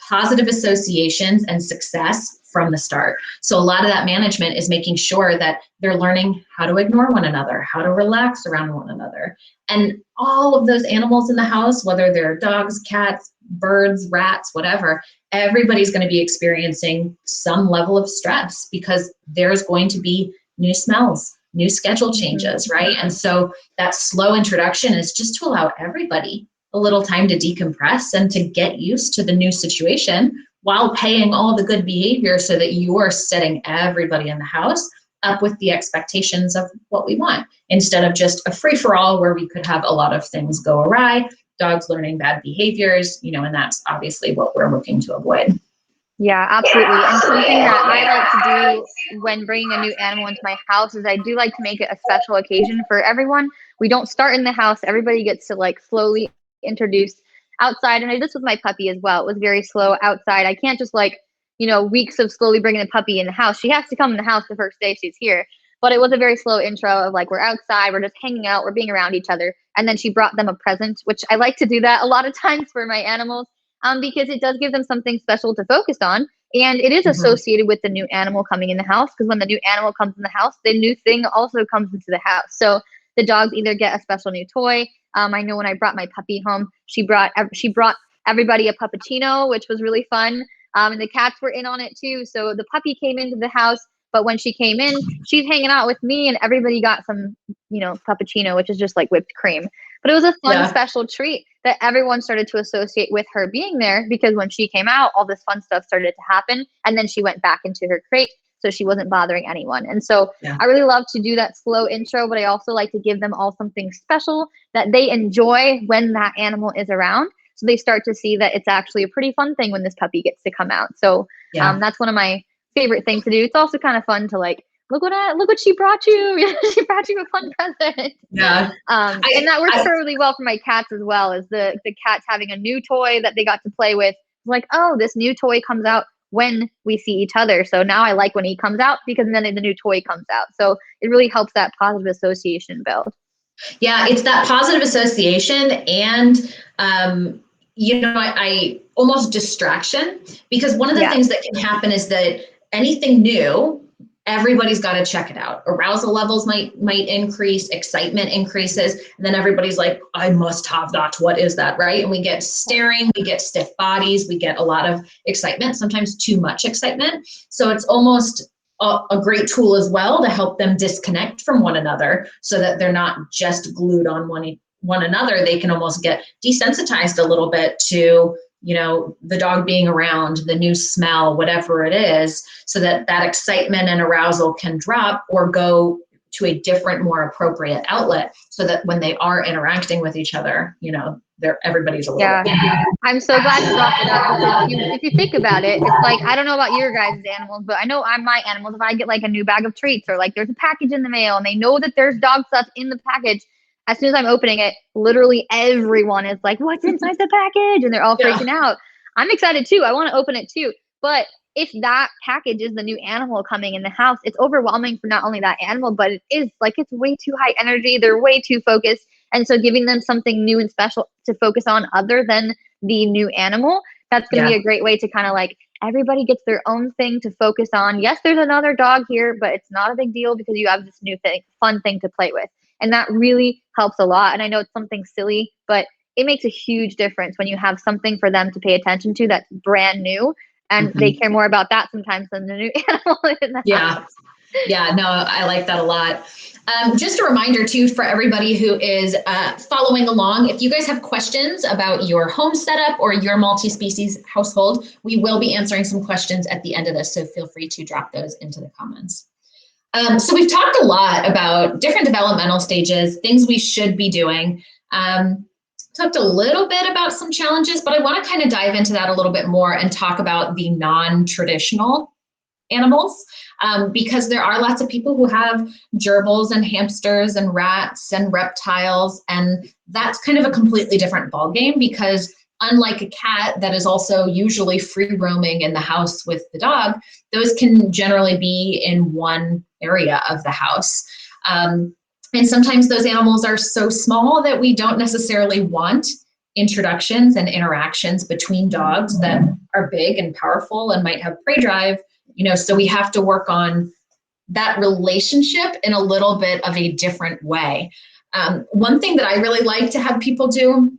positive associations and success from the start. So a lot of that management is making sure that they're learning how to ignore one another, how to relax around one another. And all of those animals in the house, whether they're dogs, cats, birds, rats, whatever, everybody's going to be experiencing some level of stress, because there's going to be new smells, new schedule changes, right? And so that slow introduction is just to allow everybody a little time to decompress and to get used to the new situation, while paying all the good behavior, so that you are setting everybody in the house up with the expectations of what we want, instead of just a free-for-all where we could have a lot of things go awry, dogs learning bad behaviors, and that's obviously what we're looking to avoid. Yeah, absolutely. And something that I like to do when bringing a new animal into my house is I do like to make it a special occasion for everyone. We don't start in the house. Everybody gets to slowly introduce outside. And I did this with my puppy as well. It was very slow outside. I can't just weeks of slowly bringing the puppy in the house. She has to come in the house the first day she's here. But it was a very slow intro of we're outside, we're just hanging out, we're being around each other. And then she brought them a present, which I like to do that a lot of times for my animals, because it does give them something special to focus on. And it is associated with the new animal coming in the house, because when the new animal comes in the house, the new thing also comes into the house. So the dogs either get a special new toy. I know when I brought my puppy home, she brought everybody a puppuccino, which was really fun. And the cats were in on it too. So the puppy came into the house, but when she came in, she's hanging out with me, and everybody got some, puppuccino, which is just like whipped cream. But it was a fun, special treat that everyone started to associate with her being there, because when she came out, all this fun stuff started to happen. And then she went back into her crate, so she wasn't bothering anyone. And so I really love to do that slow intro, but I also like to give them all something special that they enjoy when that animal is around. So they start to see that it's actually a pretty fun thing when this puppy gets to come out. So that's one of my favorite things to do. It's also kind of fun to look what she brought you. She brought you a fun present. Yeah. And that works really well for my cats as well, is the cats having a new toy that they got to play with. Oh, this new toy comes out when we see each other. So now I like when he comes out, because then the new toy comes out. So it really helps that positive association build. Yeah, it's that positive association, and I almost distraction, because one of the things that can happen is that anything new, everybody's got to check it out. Arousal levels might increase, excitement increases, and then everybody's like, I must have that. What is that, right? And we get staring, we get stiff bodies, we get a lot of excitement, sometimes too much excitement. So it's almost a great tool as well to help them disconnect from one another, so that they're not just glued on one another. They can almost get desensitized a little bit to the dog being around, the new smell, whatever it is, so that excitement and arousal can drop or go to a different, more appropriate outlet, so that when they are interacting with each other, everybody's a little bit. I'm so glad you brought that up, because if you think about it, it's I don't know about your guys' animals, but I know my animals, if I get a new bag of treats, or there's a package in the mail and they know that there's dog stuff in the package, as soon as I'm opening it, literally everyone is like, what's inside the package? And they're all freaking out. I'm excited too. I want to open it too. But if that package is the new animal coming in the house, it's overwhelming for not only that animal, but it is it's way too high energy. They're way too focused. And so giving them something new and special to focus on other than the new animal, that's going to be a great way to kind of everybody gets their own thing to focus on. Yes, there's another dog here, but it's not a big deal, because you have this new fun thing to play with. And that really helps a lot. And I know it's something silly, but it makes a huge difference when you have something for them to pay attention to that's brand new, And they care more about that sometimes than the new animal in the house. Yeah, no, I like that a lot. Just a reminder too, for everybody who is following along, if you guys have questions about your home setup or your multi-species household, we will be answering some questions at the end of this. So feel free to drop those into the comments. So we've talked a lot about different developmental stages, things we should be doing. Talked a little bit about some challenges, but I want to kind of dive into that a little bit more and talk about the non-traditional animals, because there are lots of people who have gerbils and hamsters and rats and reptiles, and that's kind of a completely different ballgame, because unlike a cat that is also usually free roaming in the house with the dog, those can generally be in one area of the house. And sometimes those animals are so small that we don't necessarily want introductions and interactions between dogs that are big and powerful and might have prey drive. So we have to work on that relationship in a little bit of a different way. One thing that I really like to have people do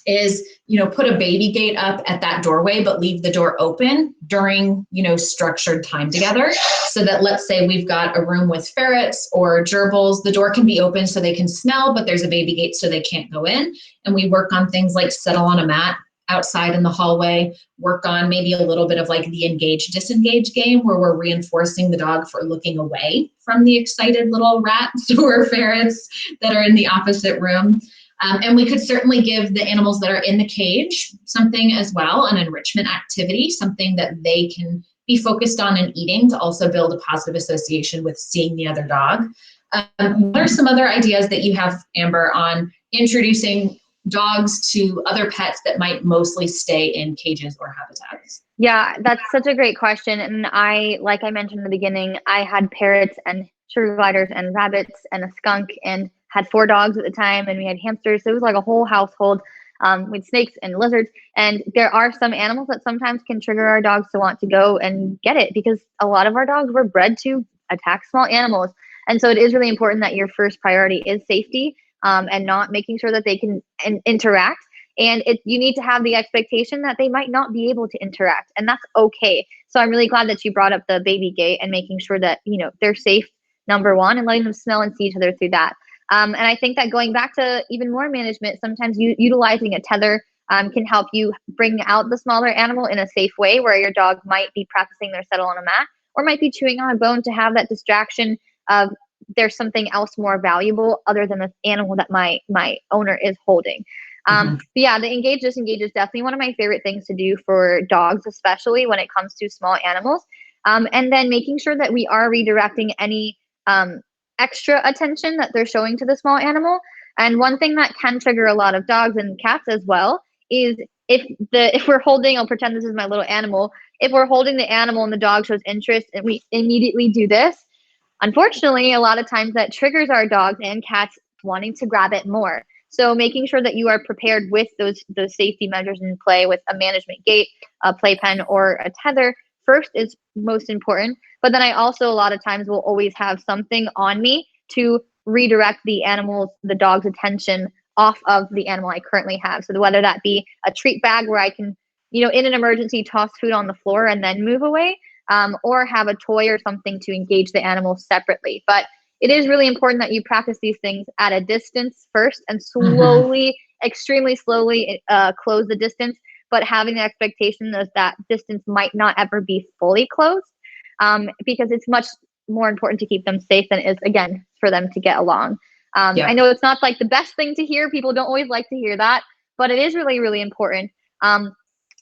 is, put a baby gate up at that doorway, but leave the door open during, structured time together. So that, let's say we've got a room with ferrets or gerbils, the door can be open so they can smell, but there's a baby gate so they can't go in. And we work on things like settle on a mat outside in the hallway, work on maybe a little bit of like the engage disengage game, where we're reinforcing the dog for looking away from the excited little rats or ferrets that are in the opposite room. And we could certainly give the animals that are in the cage something as well, an enrichment activity, something that they can be focused on and eating to also build a positive association with seeing the other dog. What are some other ideas that you have, Amber, on introducing dogs to other pets that might mostly stay in cages or habitats? Yeah, that's such a great question. And like I mentioned in the beginning, I had parrots and sugar gliders and rabbits and a skunk, and had 4 dogs at the time, and we had hamsters. So it was like a whole household with snakes and lizards. And there are some animals that sometimes can trigger our dogs to want to go and get it, because a lot of our dogs were bred to attack small animals. And so it is really important that your first priority is safety, and not making sure that they can interact. And you need to have the expectation that they might not be able to interact, and that's okay. So I'm really glad that you brought up the baby gate and making sure that, they're safe, number one, and letting them smell and see each other through that. And I think that going back to even more management, sometimes utilizing a tether can help you bring out the smaller animal in a safe way, where your dog might be practicing their settle on a mat, or might be chewing on a bone to have that distraction of there's something else more valuable other than the animal that my owner is holding. But yeah, the engage disengage is definitely one of my favorite things to do for dogs, especially when it comes to small animals. And then making sure that we are redirecting any extra attention that they're showing to the small animal. And one thing that can trigger a lot of dogs and cats as well is if we're holding, I'll pretend this is my little animal. If we're holding the animal and the dog shows interest and we immediately do this, unfortunately, a lot of times that triggers our dogs and cats wanting to grab it more. So making sure that you are prepared with those safety measures in play with a management gate, a playpen, or a tether first is most important. But then I also a lot of times will always have something on me to redirect the dog's attention off of the animal I currently have. So whether that be a treat bag where I can, in an emergency, toss food on the floor and then move away, or have a toy or something to engage the animal separately. But it is really important that you practice these things at a distance first, and slowly, extremely slowly close the distance, but having the expectation that distance might not ever be fully closed, because it's much more important to keep them safe than it is, again, for them to get along. I know it's not like the best thing to hear. People don't always like to hear that, but it is really, really important. And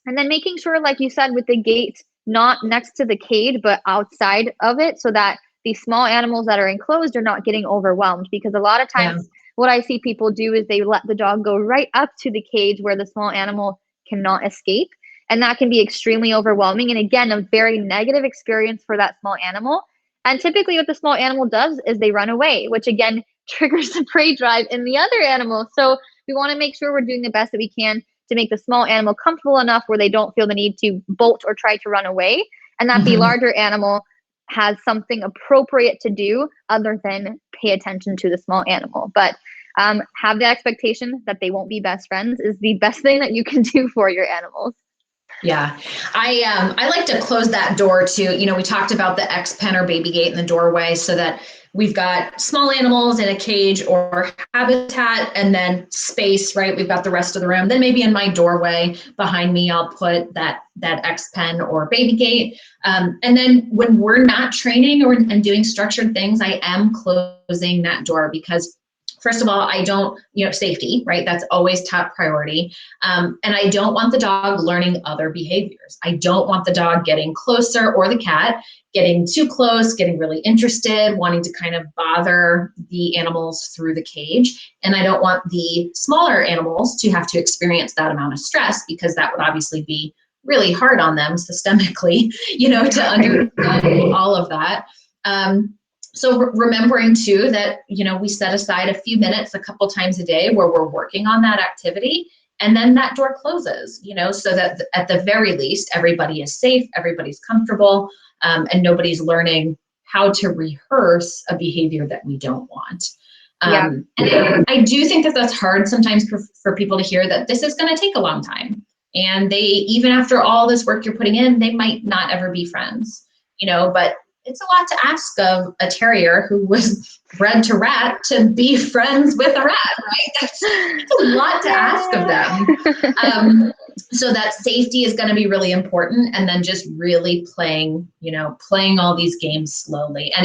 then making sure, like you said, with the gate, not next to the cage, but outside of it, so that these small animals that are enclosed are not getting overwhelmed. Because a lot of times what I see people do is they let the dog go right up to the cage where the small animal cannot escape. And that can be extremely overwhelming. And again, a very negative experience for that small animal. And typically what the small animal does is they run away, which again triggers the prey drive in the other animal. So we want to make sure we're doing the best that we can to make the small animal comfortable enough where they don't feel the need to bolt or try to run away, and that the larger animal has something appropriate to do other than pay attention to the small animal. But have the expectation that they won't be best friends is the best thing that you can do for your animals. Yeah. I like to close that door too. You know, we talked about the X pen or baby gate in the doorway so that we've got small animals in a cage or habitat and then space, right? We've got the rest of the room. Then maybe in my doorway behind me, I'll put that X pen or baby gate. And then when we're not training and doing structured things, I am closing that door because first of all, I don't, safety, right? That's always top priority. And I don't want the dog learning other behaviors. I don't want the dog getting closer or the cat getting too close, getting really interested, wanting to kind of bother the animals through the cage. And I don't want the smaller animals to have to experience that amount of stress because that would obviously be really hard on them systemically, to understand all of that. So remembering too that, we set aside a few minutes a couple times a day where we're working on that activity and then that door closes, so that at the very least, everybody is safe, everybody's comfortable, and nobody's learning how to rehearse a behavior that we don't want. And I do think that that's hard sometimes for people to hear that this is going to take a long time. And they, even after all this work you're putting in, they might not ever be friends, but it's a lot to ask of a terrier who was bred to rat to be friends with a rat, right? That's a lot to ask of them. So that safety is going to be really important. And then just really playing all these games slowly. And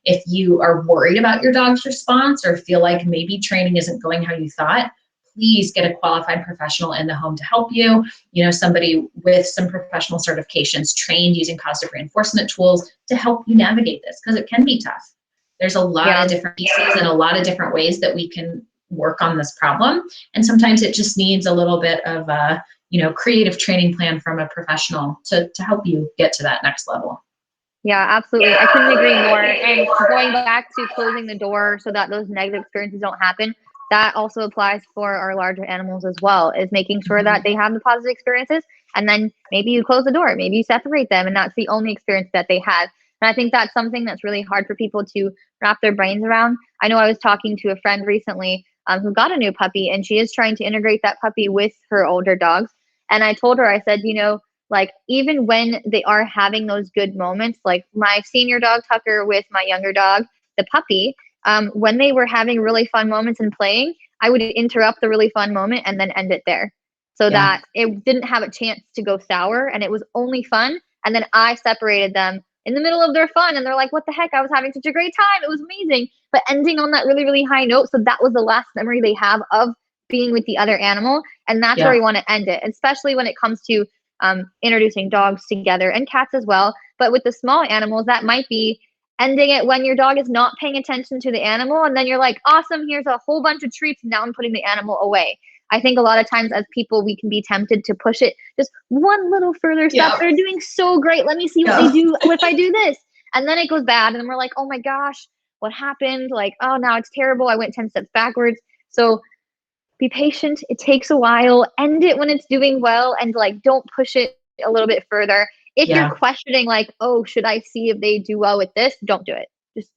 if you are worried about your dog's response or feel like maybe training isn't going how you thought, please get a qualified professional in the home to help you, somebody with some professional certifications trained using positive reinforcement tools to help you navigate this because it can be tough. There's a lot of different pieces and a lot of different ways that we can work on this problem. And sometimes it just needs a little bit of a, creative training plan from a professional to help you get to that next level. Yeah, absolutely. I couldn't agree more. And going back to closing the door so that those negative experiences don't happen, that also applies for our larger animals as well, is making sure that they have the positive experiences. And then maybe you close the door, maybe you separate them, and that's the only experience that they have. And I think that's something that's really hard for people to wrap their brains around. I know I was talking to a friend recently who got a new puppy, and she is trying to integrate that puppy with her older dogs. And I told her, I said, like even when they are having those good moments, like my senior dog Tucker with my younger dog, the puppy, when they were having really fun moments and playing, I would interrupt the really fun moment and then end it there so that it didn't have a chance to go sour and it was only fun. And then I separated them in the middle of their fun and they're like, what the heck? I was having such a great time. It was amazing. But ending on that really, really high note. So that was the last memory they have of being with the other animal. And that's where we want to end it, especially when it comes to introducing dogs together and cats as well. But with the small animals, that might be ending it when your dog is not paying attention to the animal. And then you're like, awesome, here's a whole bunch of treats. And now I'm putting the animal away. I think a lot of times as people, we can be tempted to push it just one little further step. They're doing so great. Let me see what they do if I do this. And then it goes bad. And then we're like, oh my gosh, what happened? Like, oh, now it's terrible. I went 10 steps backwards. So be patient. It takes a while. End it when it's doing well and like don't push it a little bit further. If you're questioning like, oh, should I see if they do well with this? Don't do it.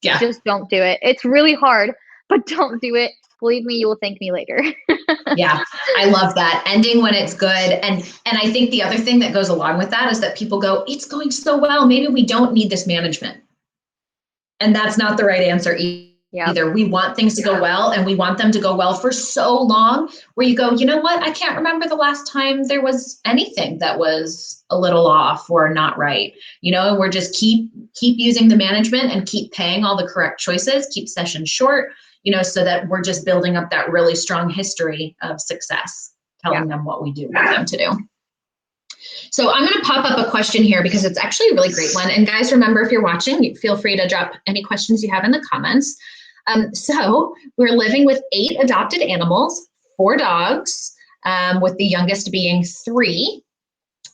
Just don't do it. It's really hard, but don't do it. Believe me, you will thank me later. Yeah, I love that. Ending when it's good. And I think the other thing that goes along with that is that people go, it's going so well. Maybe we don't need this management. And that's not the right answer either. We want things to go well and we want them to go well for so long where you go, you know what? I can't remember the last time there was anything that was a little off or not right. And we're just keep using the management and keep paying all the correct choices, keep sessions short, so that we're just building up that really strong history of success, telling them what we do want them to do. So I'm going to pop up a question here because it's actually a really great one. And guys, remember, if you're watching, feel free to drop any questions you have in the comments. So we're living with 8 adopted animals, 4 dogs, with the youngest being 3,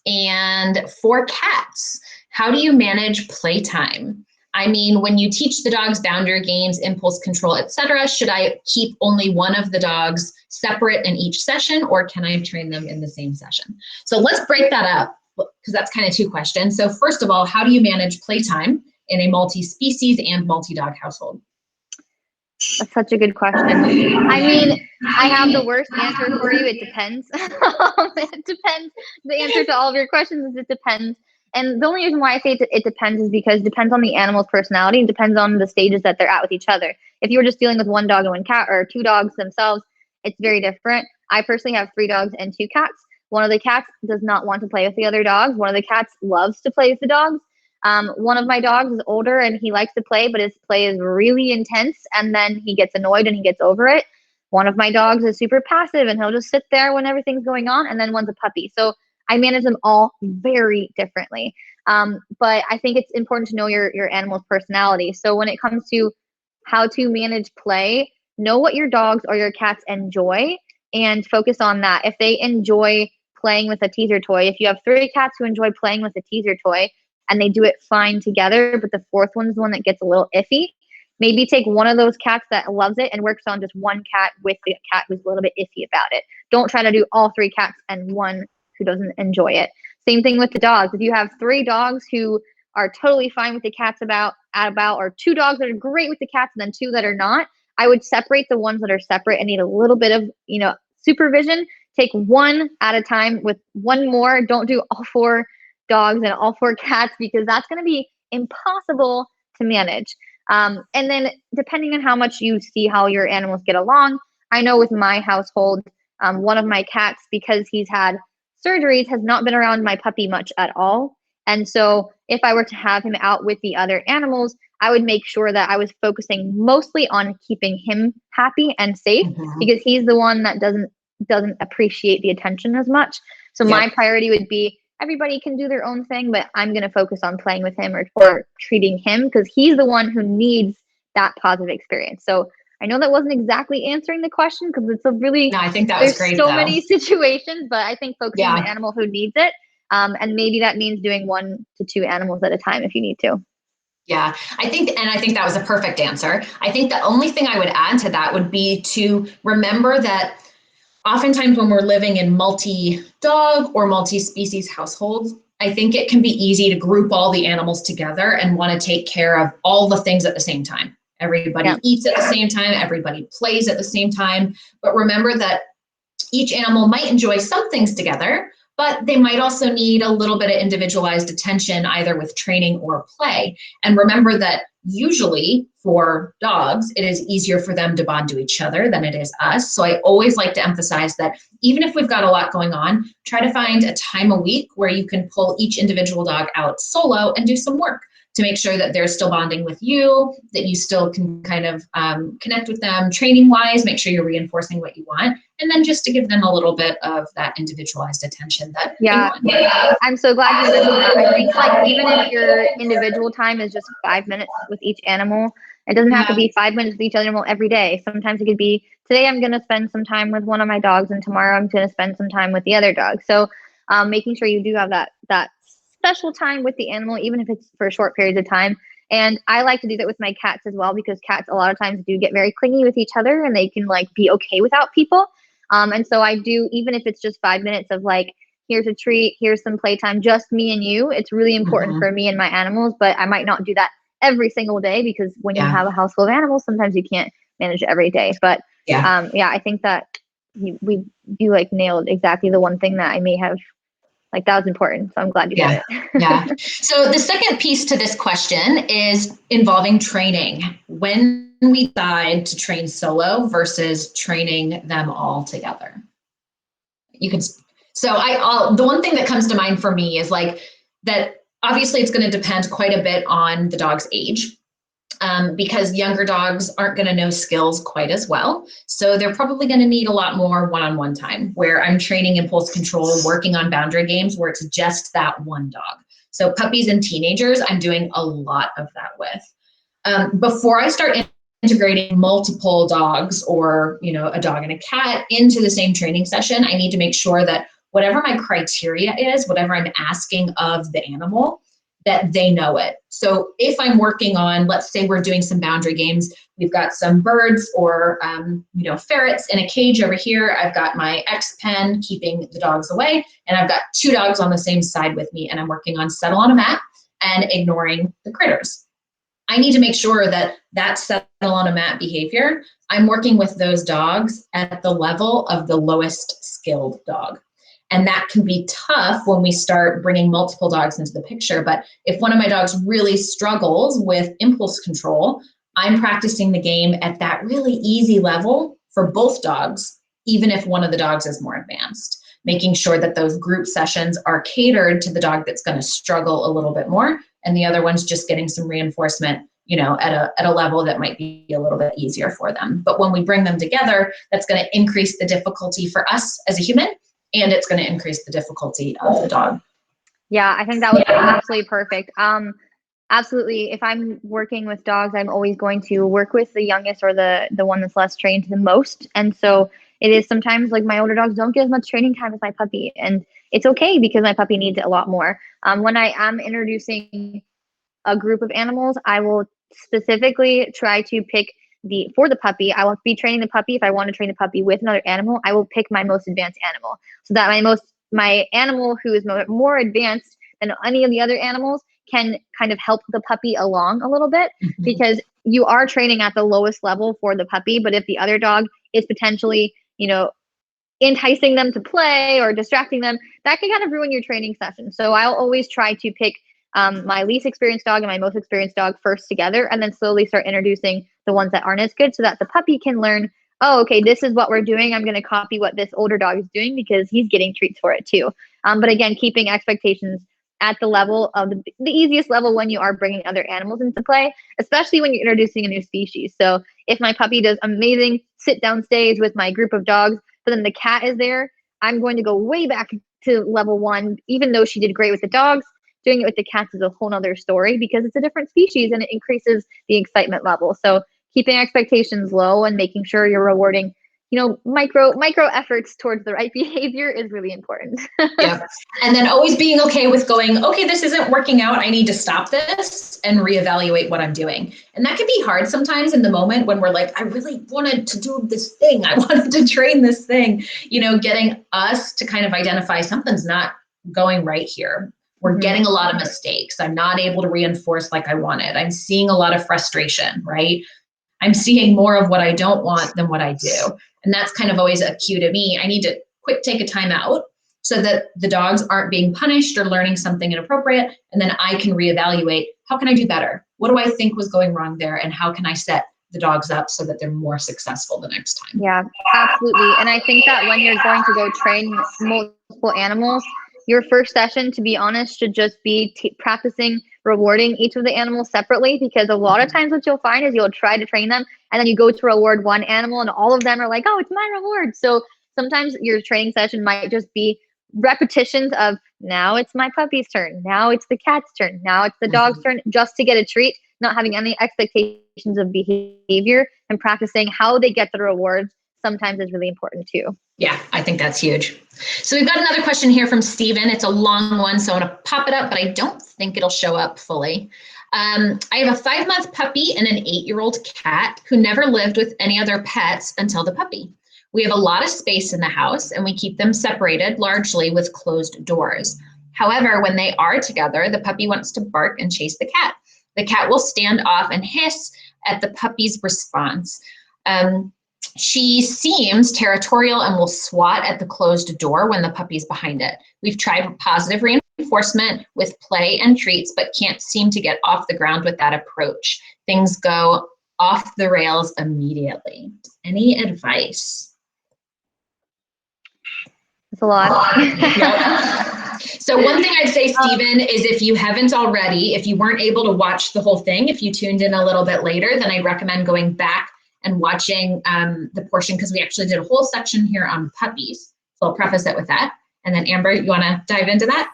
and 4 cats. How do you manage playtime? I mean, when you teach the dogs boundary games, impulse control, etc., should I keep only one of the dogs separate in each session, or can I train them in the same session? So let's break that up because that's kind of 2 questions. So first of all, how do you manage playtime in a multi-species and multi-dog household? That's such a good question. I mean, I have the worst answer for you. It depends. It depends. The answer to all of your questions is it depends. And the only reason why I say it depends is because it depends on the animal's personality and depends on the stages that they're at with each other. If you were just dealing with one dog and one cat, or two dogs themselves, it's very different. I personally have 3 dogs and 2 cats. One of the cats does not want to play with the other dogs. One of the cats loves to play with the dogs. One of my dogs is older and he likes to play, but his play is really intense and then he gets annoyed and he gets over it. One of my dogs is super passive and he'll just sit there when everything's going on, and then one's a puppy. So I manage them all very differently. But I think it's important to know your animal's personality. So when it comes to how to manage play, know what your dogs or your cats enjoy and focus on that. If they enjoy playing with a teaser toy, if you have 3 cats who enjoy playing with a teaser toy, and they do it fine together, but the fourth one's the one that gets a little iffy, maybe take one of those cats that loves it and works on just one cat with the cat who's a little bit iffy about it. Don't try to do all 3 cats and one who doesn't enjoy it. Same thing with the dogs. If you have 3 dogs who are totally fine with the cats or 2 dogs that are great with the cats and then 2 that are not, I would separate the ones that are separate and need a little bit of, supervision. Take one at a time with one more. Don't do all 4 dogs and all 4 cats, because that's going to be impossible to manage. And then depending on how much you see how your animals get along, I know with my household, one of my cats, because he's had surgeries, has not been around my puppy much at all. And so if I were to have him out with the other animals, I would make sure that I was focusing mostly on keeping him happy and safe, because he's the one that doesn't appreciate the attention as much. So my priority would be, everybody can do their own thing, but I'm going to focus on playing with him or treating him, because he's the one who needs that positive experience. So I know that wasn't exactly answering the question, because it's a really, no, I think that was great. There's so many situations, but I think focusing on the animal who needs it. And maybe that means doing 1 to 2 animals at a time if you need to. Yeah, I think that was a perfect answer. I think the only thing I would add to that would be to remember that oftentimes when we're living in multi-dog or multi-species households, I think it can be easy to group all the animals together and want to take care of all the things at the same time. Everybody eats at the same time, everybody plays at the same time. But remember that each animal might enjoy some things together, but they might also need a little bit of individualized attention, either with training or play. And remember that usually for dogs, it is easier for them to bond to each other than it is us. So I always like to emphasize that even if we've got a lot going on, try to find a time a week where you can pull each individual dog out solo and do some work to make sure that they're still bonding with you, that you still can kind of connect with them training wise, make sure you're reinforcing what you want, and then just to give them a little bit of that individualized attention that they want. I'm so glad you mentioned that. I think like even if your individual time is just 5 minutes with each animal, it doesn't have to be 5 minutes with each animal every day. Sometimes it could be, today I'm going to spend some time with one of my dogs and tomorrow I'm going to spend some time with the other dog. So making sure you do have that special time with the animal, even if it's for short periods of time. And I like to do that with my cats as well, because cats a lot of times do get very clingy with each other and they can like be okay without people. And so I do, even if it's just 5 minutes of like, here's a treat, here's some playtime, just me and you. It's really important for me and my animals, but I might not do that every single day, because when you have a house full of animals, sometimes you can't manage it every day. But I think that you like nailed exactly the one thing that I may have, like, that was important. So I'm glad you said it. So the second piece to this question is involving training. When we decide to train solo versus training them all together. The one thing that comes to mind for me is like that obviously it's going to depend quite a bit on the dog's age. Because younger dogs aren't going to know skills quite as well. So they're probably going to need a lot more one-on-one time, where I'm training impulse control, working on boundary games where it's just that one dog. So puppies and teenagers, I'm doing a lot of that with. Before I start integrating multiple dogs or, a dog and a cat into the same training session, I need to make sure that whatever my criteria is, whatever I'm asking of the animal, that they know it. So if I'm working on, let's say we're doing some boundary games, we've got some birds or, ferrets in a cage over here. I've got my X pen keeping the dogs away, and I've got 2 dogs on the same side with me, and I'm working on settle on a mat and ignoring the critters. I need to make sure that that settle on a mat behavior, I'm working with those dogs at the level of the lowest skilled dog. And that can be tough when we start bringing multiple dogs into the picture. But if one of my dogs really struggles with impulse control, I'm practicing the game at that really easy level for both dogs, even if one of the dogs is more advanced, making sure that those group sessions are catered to the dog that's going to struggle a little bit more, and the other one's just getting some reinforcement, at a level that might be a little bit easier for them. But when we bring them together, that's going to increase the difficulty for us as a human, and it's going to increase the difficulty of the dog. Yeah, I think that was absolutely perfect. Absolutely. If I'm working with dogs, I'm always going to work with the youngest or the one that's less trained the most. And so it is sometimes like my older dogs don't get as much training time as my puppy, and it's okay because my puppy needs it a lot more. When I am introducing a group of animals, I will specifically try to pick for the puppy. I will be training the puppy. If I want to train the puppy with another animal, I will pick my most advanced animal, so that my animal who is more advanced than any of the other animals can kind of help the puppy along a little bit, because you are training at the lowest level for the puppy. But if the other dog is potentially, enticing them to play or distracting them, that can kind of ruin your training session. So I'll always try to pick my least experienced dog and my most experienced dog first together, and then slowly start introducing the ones that aren't as good, so that the puppy can learn, oh, okay, this is what we're doing. I'm going to copy what this older dog is doing because he's getting treats for it too. But again, keeping expectations at the level of the easiest level when you are bringing other animals into play, especially when you're introducing a new species. So if my puppy does amazing sit down stays with my group of dogs, but then the cat is there, I'm going to go way back to level 1, even though she did great with the dogs. Doing it with the cats is a whole nother story because it's a different species and it increases the excitement level. So keeping expectations low and making sure you're rewarding, micro efforts towards the right behavior is really important. Yeah. And then always being okay with going, okay, this isn't working out. I need to stop this and reevaluate what I'm doing. And that can be hard sometimes in the moment when we're like, I really wanted to do this thing. I wanted to train this thing, getting us to kind of identify something's not going right here. We're getting a lot of mistakes. I'm not able to reinforce like I wanted. I'm seeing a lot of frustration, right? I'm seeing more of what I don't want than what I do. And that's kind of always a cue to me. I need to take a time out so that the dogs aren't being punished or learning something inappropriate. And then I can reevaluate, how can I do better? What do I think was going wrong there? And how can I set the dogs up so that they're more successful the next time? Yeah, absolutely. And I think that when you're going to go train multiple animals, your first session, to be honest, should just be practicing rewarding each of the animals separately, because a lot of times what you'll find is you'll try to train them and then you go to reward one animal and all of them are like, oh, it's my reward. So sometimes your training session might just be repetitions of, now it's my puppy's turn, now it's the cat's turn, now it's the dog's turn, just to get a treat, not having any expectations of behavior, and practicing how they get the rewards sometimes is really important too. Yeah, I think that's huge. So we've got another question here from Steven. It's a long one, so I'm going to pop it up, but I don't think it'll show up fully. I have a 5-month puppy and an 8-year-old cat who never lived with any other pets until the puppy. We have a lot of space in the house and we keep them separated largely with closed doors. However, when they are together, the puppy wants to bark and chase the cat. The cat will stand off and hiss at the puppy's response. She seems territorial and will swat at the closed door when the puppy's behind it. We've tried positive reinforcement with play and treats, but can't seem to get off the ground with that approach. Things go off the rails immediately. Any advice? It's a lot. Yep. So one thing I'd say, Stephen, is if you haven't already, if you weren't able to watch the whole thing, if you tuned in a little bit later, then I'd recommend going back and watching the portion, because we actually did a whole section here on puppies. So I'll preface it with that. And then Amber, you want to dive into that?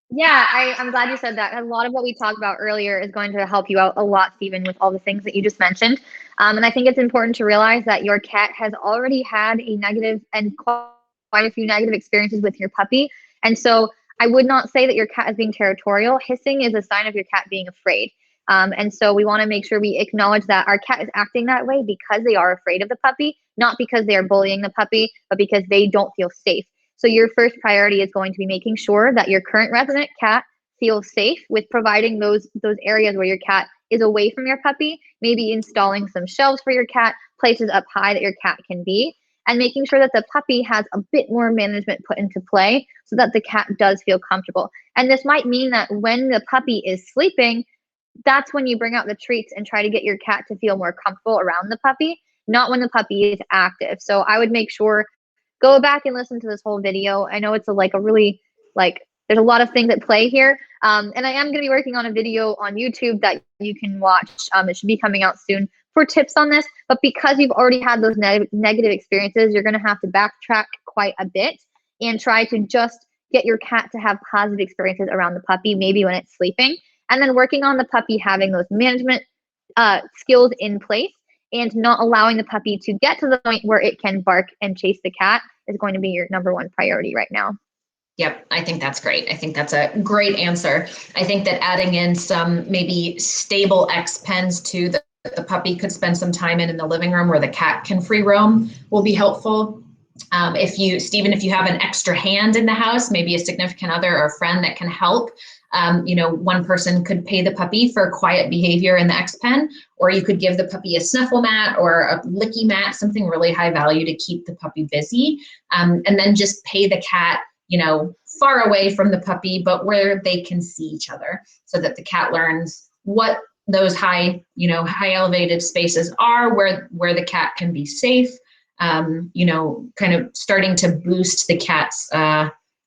Yeah, I'm glad you said that. A lot of what we talked about earlier is going to help you out a lot, Stephen, with all the things that you just mentioned. And I think it's important to realize that your cat has already had a negative and quite a few negative experiences with your puppy. And so I would not say that your cat is being territorial. Hissing is a sign of your cat being afraid. And so we want to make sure we acknowledge that our cat is acting that way because they are afraid of the puppy, not because they are bullying the puppy, but because they don't feel safe. So your first priority is going to be making sure that your current resident cat feels safe with providing those areas where your cat is away from your puppy, maybe installing some shelves for your cat, places up high that your cat can be, and making sure that the puppy has a bit more management put into play so that the cat does feel comfortable. And this might mean that when the puppy is sleeping, that's when you bring out the treats and try to get your cat to feel more comfortable around the puppy, not when the puppy is active. So I would make sure, go back and listen to this whole video. I know it's a really, there's a lot of things at play here. And I am going to be working on a video on YouTube that you can watch. It should be coming out soon for tips on this. But because you've already had those negative experiences, you're going to have to backtrack quite a bit and try to just get your cat to have positive experiences around the puppy, maybe when it's sleeping. And then working on the puppy having those management skills in place and not allowing the puppy to get to the point where it can bark and chase the cat is going to be your number one priority right now. Yep, I think that's great. I think that's a great answer. I think that adding in some maybe stable X pens too, that the puppy could spend some time in the living room where the cat can free roam will be helpful. Stephen, if you have an extra hand in the house, maybe a significant other or a friend that can help, one person could pay the puppy for quiet behavior in the X pen, or you could give the puppy a snuffle mat or a licky mat, something really high value to keep the puppy busy, and then just pay the cat, far away from the puppy, but where they can see each other, so that the cat learns what those high elevated spaces are, where the cat can be safe. Kind of starting to boost the cat's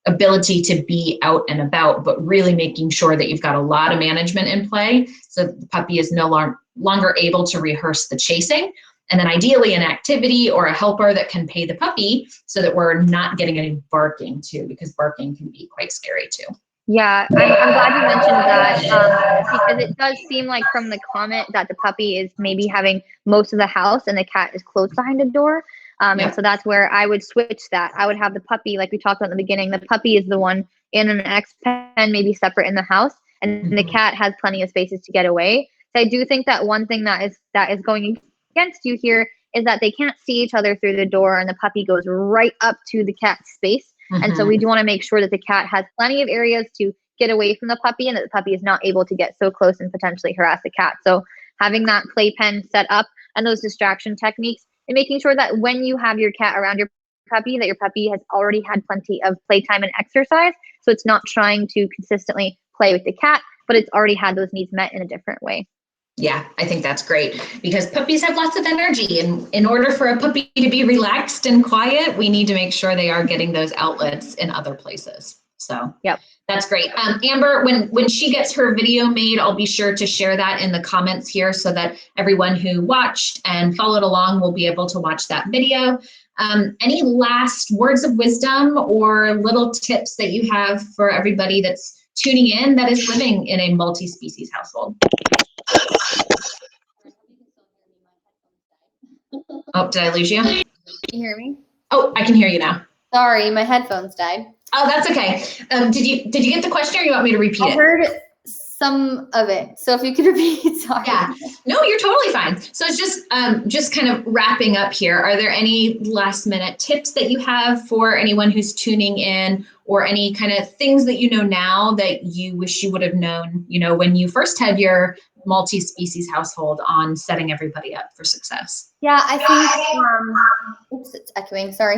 ability to be out and about, but really making sure that you've got a lot of management in play so that the puppy is no longer able to rehearse the chasing. And then ideally an activity or a helper that can pay the puppy so that we're not getting any barking too, because barking can be quite scary too. Yeah, I'm glad you mentioned that because it does seem like from the comment that the puppy is maybe having most of the house and the cat is closed behind a door. And so that's where I would switch that. I would have the puppy, like we talked about in the beginning, the puppy is the one in an X pen, maybe separate in the house, and the cat has plenty of spaces to get away. So I do think that one thing that is going against you here is that they can't see each other through the door and the puppy goes right up to the cat's space. And so we do want to make sure that the cat has plenty of areas to get away from the puppy and that the puppy is not able to get so close and potentially harass the cat. So having that playpen set up and those distraction techniques and making sure that when you have your cat around your puppy, that your puppy has already had plenty of playtime and exercise. So it's not trying to consistently play with the cat, but it's already had those needs met in a different way. Yeah, I think that's great because puppies have lots of energy, and in order for a puppy to be relaxed and quiet, we need to make sure they are getting those outlets in other places. So yep, that's great. Amber, when she gets her video made, I'll be sure to share that in the comments here so that everyone who watched and followed along will be able to watch that video. Any last words of wisdom or little tips that you have for everybody that's tuning in that is living in a multi-species household? Oh, did I lose you? Can you hear me? Oh, I can hear you now. Sorry, my headphones died. Oh, that's okay. Did you get the question or you want me to repeat it? I heard some of it. So if you could repeat, sorry. Yeah, no, you're totally fine. So it's just kind of wrapping up here. Are there any last minute tips that you have for anyone who's tuning in, or any kind of things that you know now that you wish you would have known, when you first had your multi-species household on setting everybody up for success? Yeah, I think, oops, it's echoing, sorry.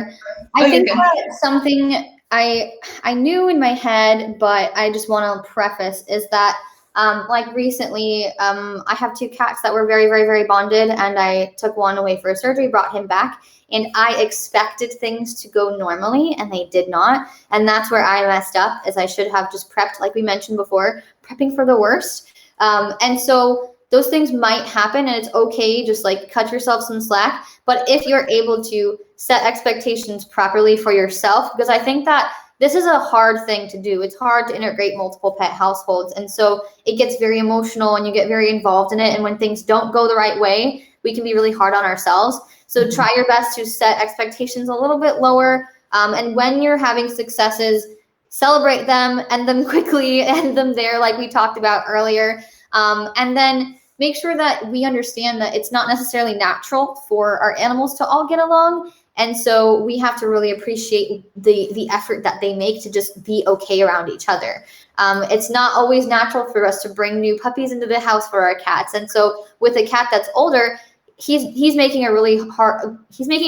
I think that something I knew in my head, but I just want to preface is that like recently, I have two cats that were very, very, very bonded, and I took one away for a surgery, brought him back, and I expected things to go normally, and they did not. And that's where I messed up, is I should have just prepped, like we mentioned before, prepping for the worst. And so those things might happen, and it's okay, just like cut yourself some slack. But if you're able to set expectations properly for yourself, because I think that this is a hard thing to do. It's hard to integrate multiple pet households. And so it gets very emotional and you get very involved in it. And when things don't go the right way, we can be really hard on ourselves. So try your best to set expectations a little bit lower. And when you're having successes, celebrate them, end them quickly, end them there like we talked about earlier. And then make sure that we understand that it's not necessarily natural for our animals to all get along. And so we have to really appreciate the effort that they make to just be okay around each other. It's not always natural for us to bring new puppies into the house for our cats. And so with a cat that's older, he's making a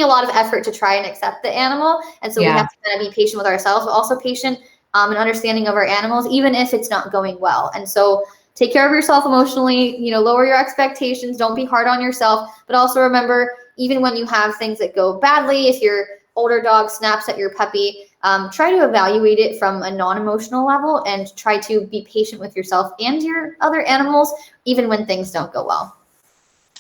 lot of effort to try and accept the animal. And so we have to kind of be patient with ourselves, but also patient and understanding of our animals, even if it's not going well. And so take care of yourself emotionally, lower your expectations, don't be hard on yourself, but also remember, even when you have things that go badly, if your older dog snaps at your puppy, try to evaluate it from a non-emotional level and try to be patient with yourself and your other animals, even when things don't go well.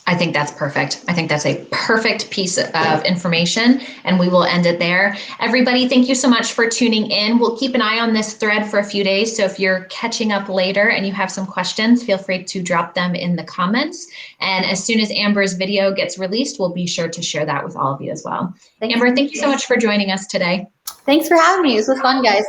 I think that's perfect. I think that's a perfect piece of information, and we will end it there. Everybody, thank you so much for tuning in. We'll keep an eye on this thread for a few days. So if you're catching up later and you have some questions, feel free to drop them in the comments. And as soon as Amber's video gets released, we'll be sure to share that with all of you as well. Amber, thank you so much for joining us today. Thanks for having me. This was fun, guys.